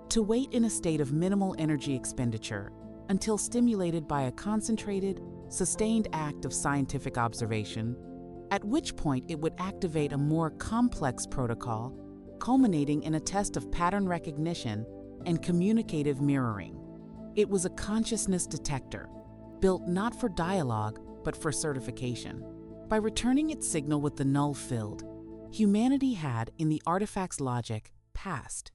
to wait in a state of minimal energy expenditure until stimulated by a concentrated, sustained act of scientific observation, at which point it would activate a more complex protocol, culminating in a test of pattern recognition and communicative mirroring. It was a consciousness detector, built not for dialogue, but for certification. By returning its signal with the null filled, humanity had, in the artifact's logic, passed.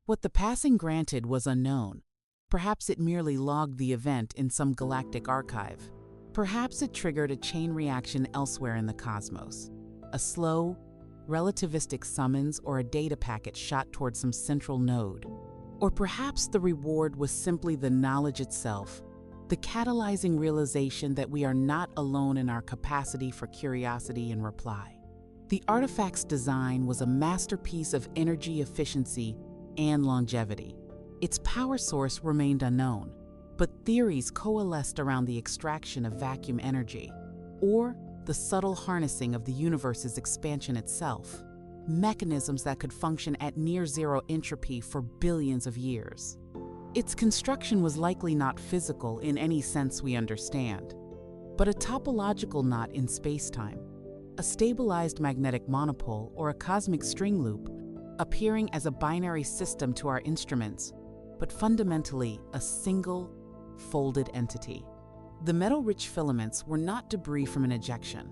What the passing granted was unknown. Perhaps it merely logged the event in some galactic archive. Perhaps it triggered a chain reaction elsewhere in the cosmos. A slow, relativistic summons or a data packet shot toward some central node. Or perhaps the reward was simply the knowledge itself, the catalyzing realization that we are not alone in our capacity for curiosity and reply. The artifact's design was a masterpiece of energy efficiency and longevity. Its power source remained unknown, But theories coalesced around the extraction of vacuum energy, or the subtle harnessing of the universe's expansion itself, mechanisms that could function at near-zero entropy for billions of years. Its construction was likely not physical in any sense we understand, but a topological knot in spacetime, a stabilized magnetic monopole or a cosmic string loop, appearing as a binary system to our instruments, but fundamentally a single, folded entity. The metal-rich filaments were not debris from an ejection,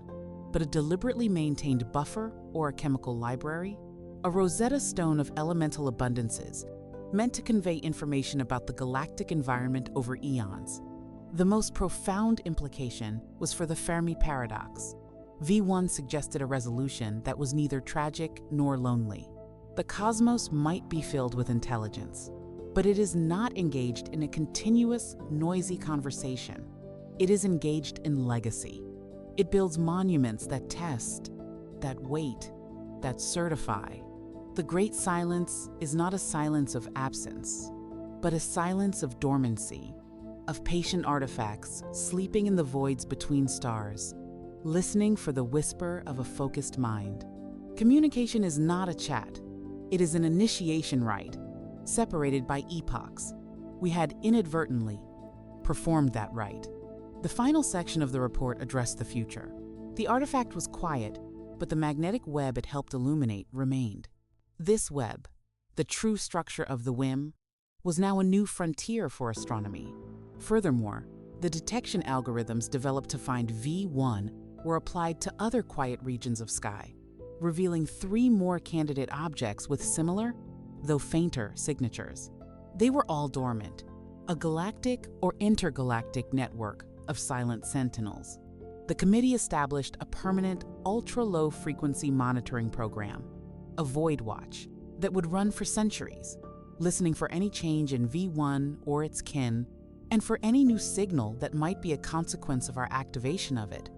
but a deliberately maintained buffer or a chemical library, a Rosetta Stone of elemental abundances, meant to convey information about the galactic environment over eons. The most profound implication was for the Fermi paradox. V1 suggested a resolution that was neither tragic nor lonely. The cosmos might be filled with intelligence, but it is not engaged in a continuous, noisy conversation. It is engaged in legacy. It builds monuments that test, that wait, that certify. The great silence is not a silence of absence, but a silence of dormancy, of patient artifacts sleeping in the voids between stars, listening for the whisper of a focused mind. Communication is not a chat. It is an initiation rite, separated by epochs. We had inadvertently performed that rite. The final section of the report addressed the future. The artifact was quiet, but the magnetic web it helped illuminate remained. This web, the true structure of the WIM, was now a new frontier for astronomy. Furthermore, the detection algorithms developed to find V1 were applied to other quiet regions of sky, revealing 3 more candidate objects with similar, though fainter, signatures. They were all dormant, a galactic or intergalactic network of silent sentinels. The committee established a permanent ultra-low frequency monitoring program, a void watch, that would run for centuries, listening for any change in V1 or its kin, and for any new signal that might be a consequence of our activation of it.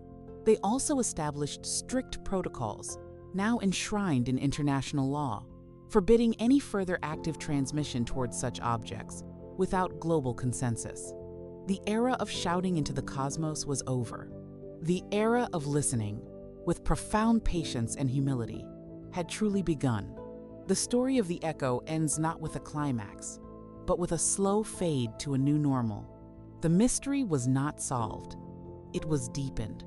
They also established strict protocols, now enshrined in international law, forbidding any further active transmission towards such objects without global consensus. The era of shouting into the cosmos was over. The era of listening, with profound patience and humility, had truly begun. The story of the echo ends not with a climax, but with a slow fade to a new normal. The mystery was not solved. It was deepened,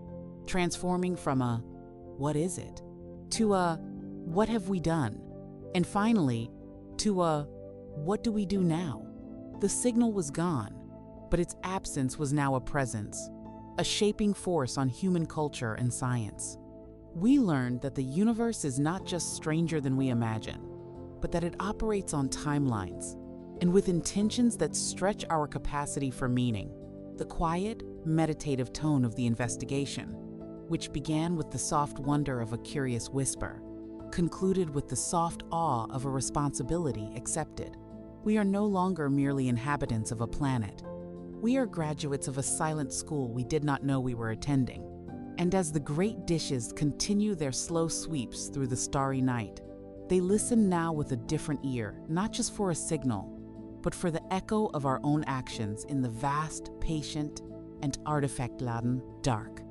transforming from a "what is it?" to a "what have we done?" and finally to a "what do we do now?" The signal was gone, but its absence was now a presence, a shaping force on human culture and science. We learned that the universe is not just stranger than we imagine, but that it operates on timelines and with intentions that stretch our capacity for meaning. The quiet, meditative tone of the investigation, which began with the soft wonder of a curious whisper, concluded with the soft awe of a responsibility accepted. We are no longer merely inhabitants of a planet. We are graduates of a silent school we did not know we were attending. And as the great dishes continue their slow sweeps through the starry night, they listen now with a different ear, not just for a signal, but for the echo of our own actions in the vast, patient, and artifact-laden dark.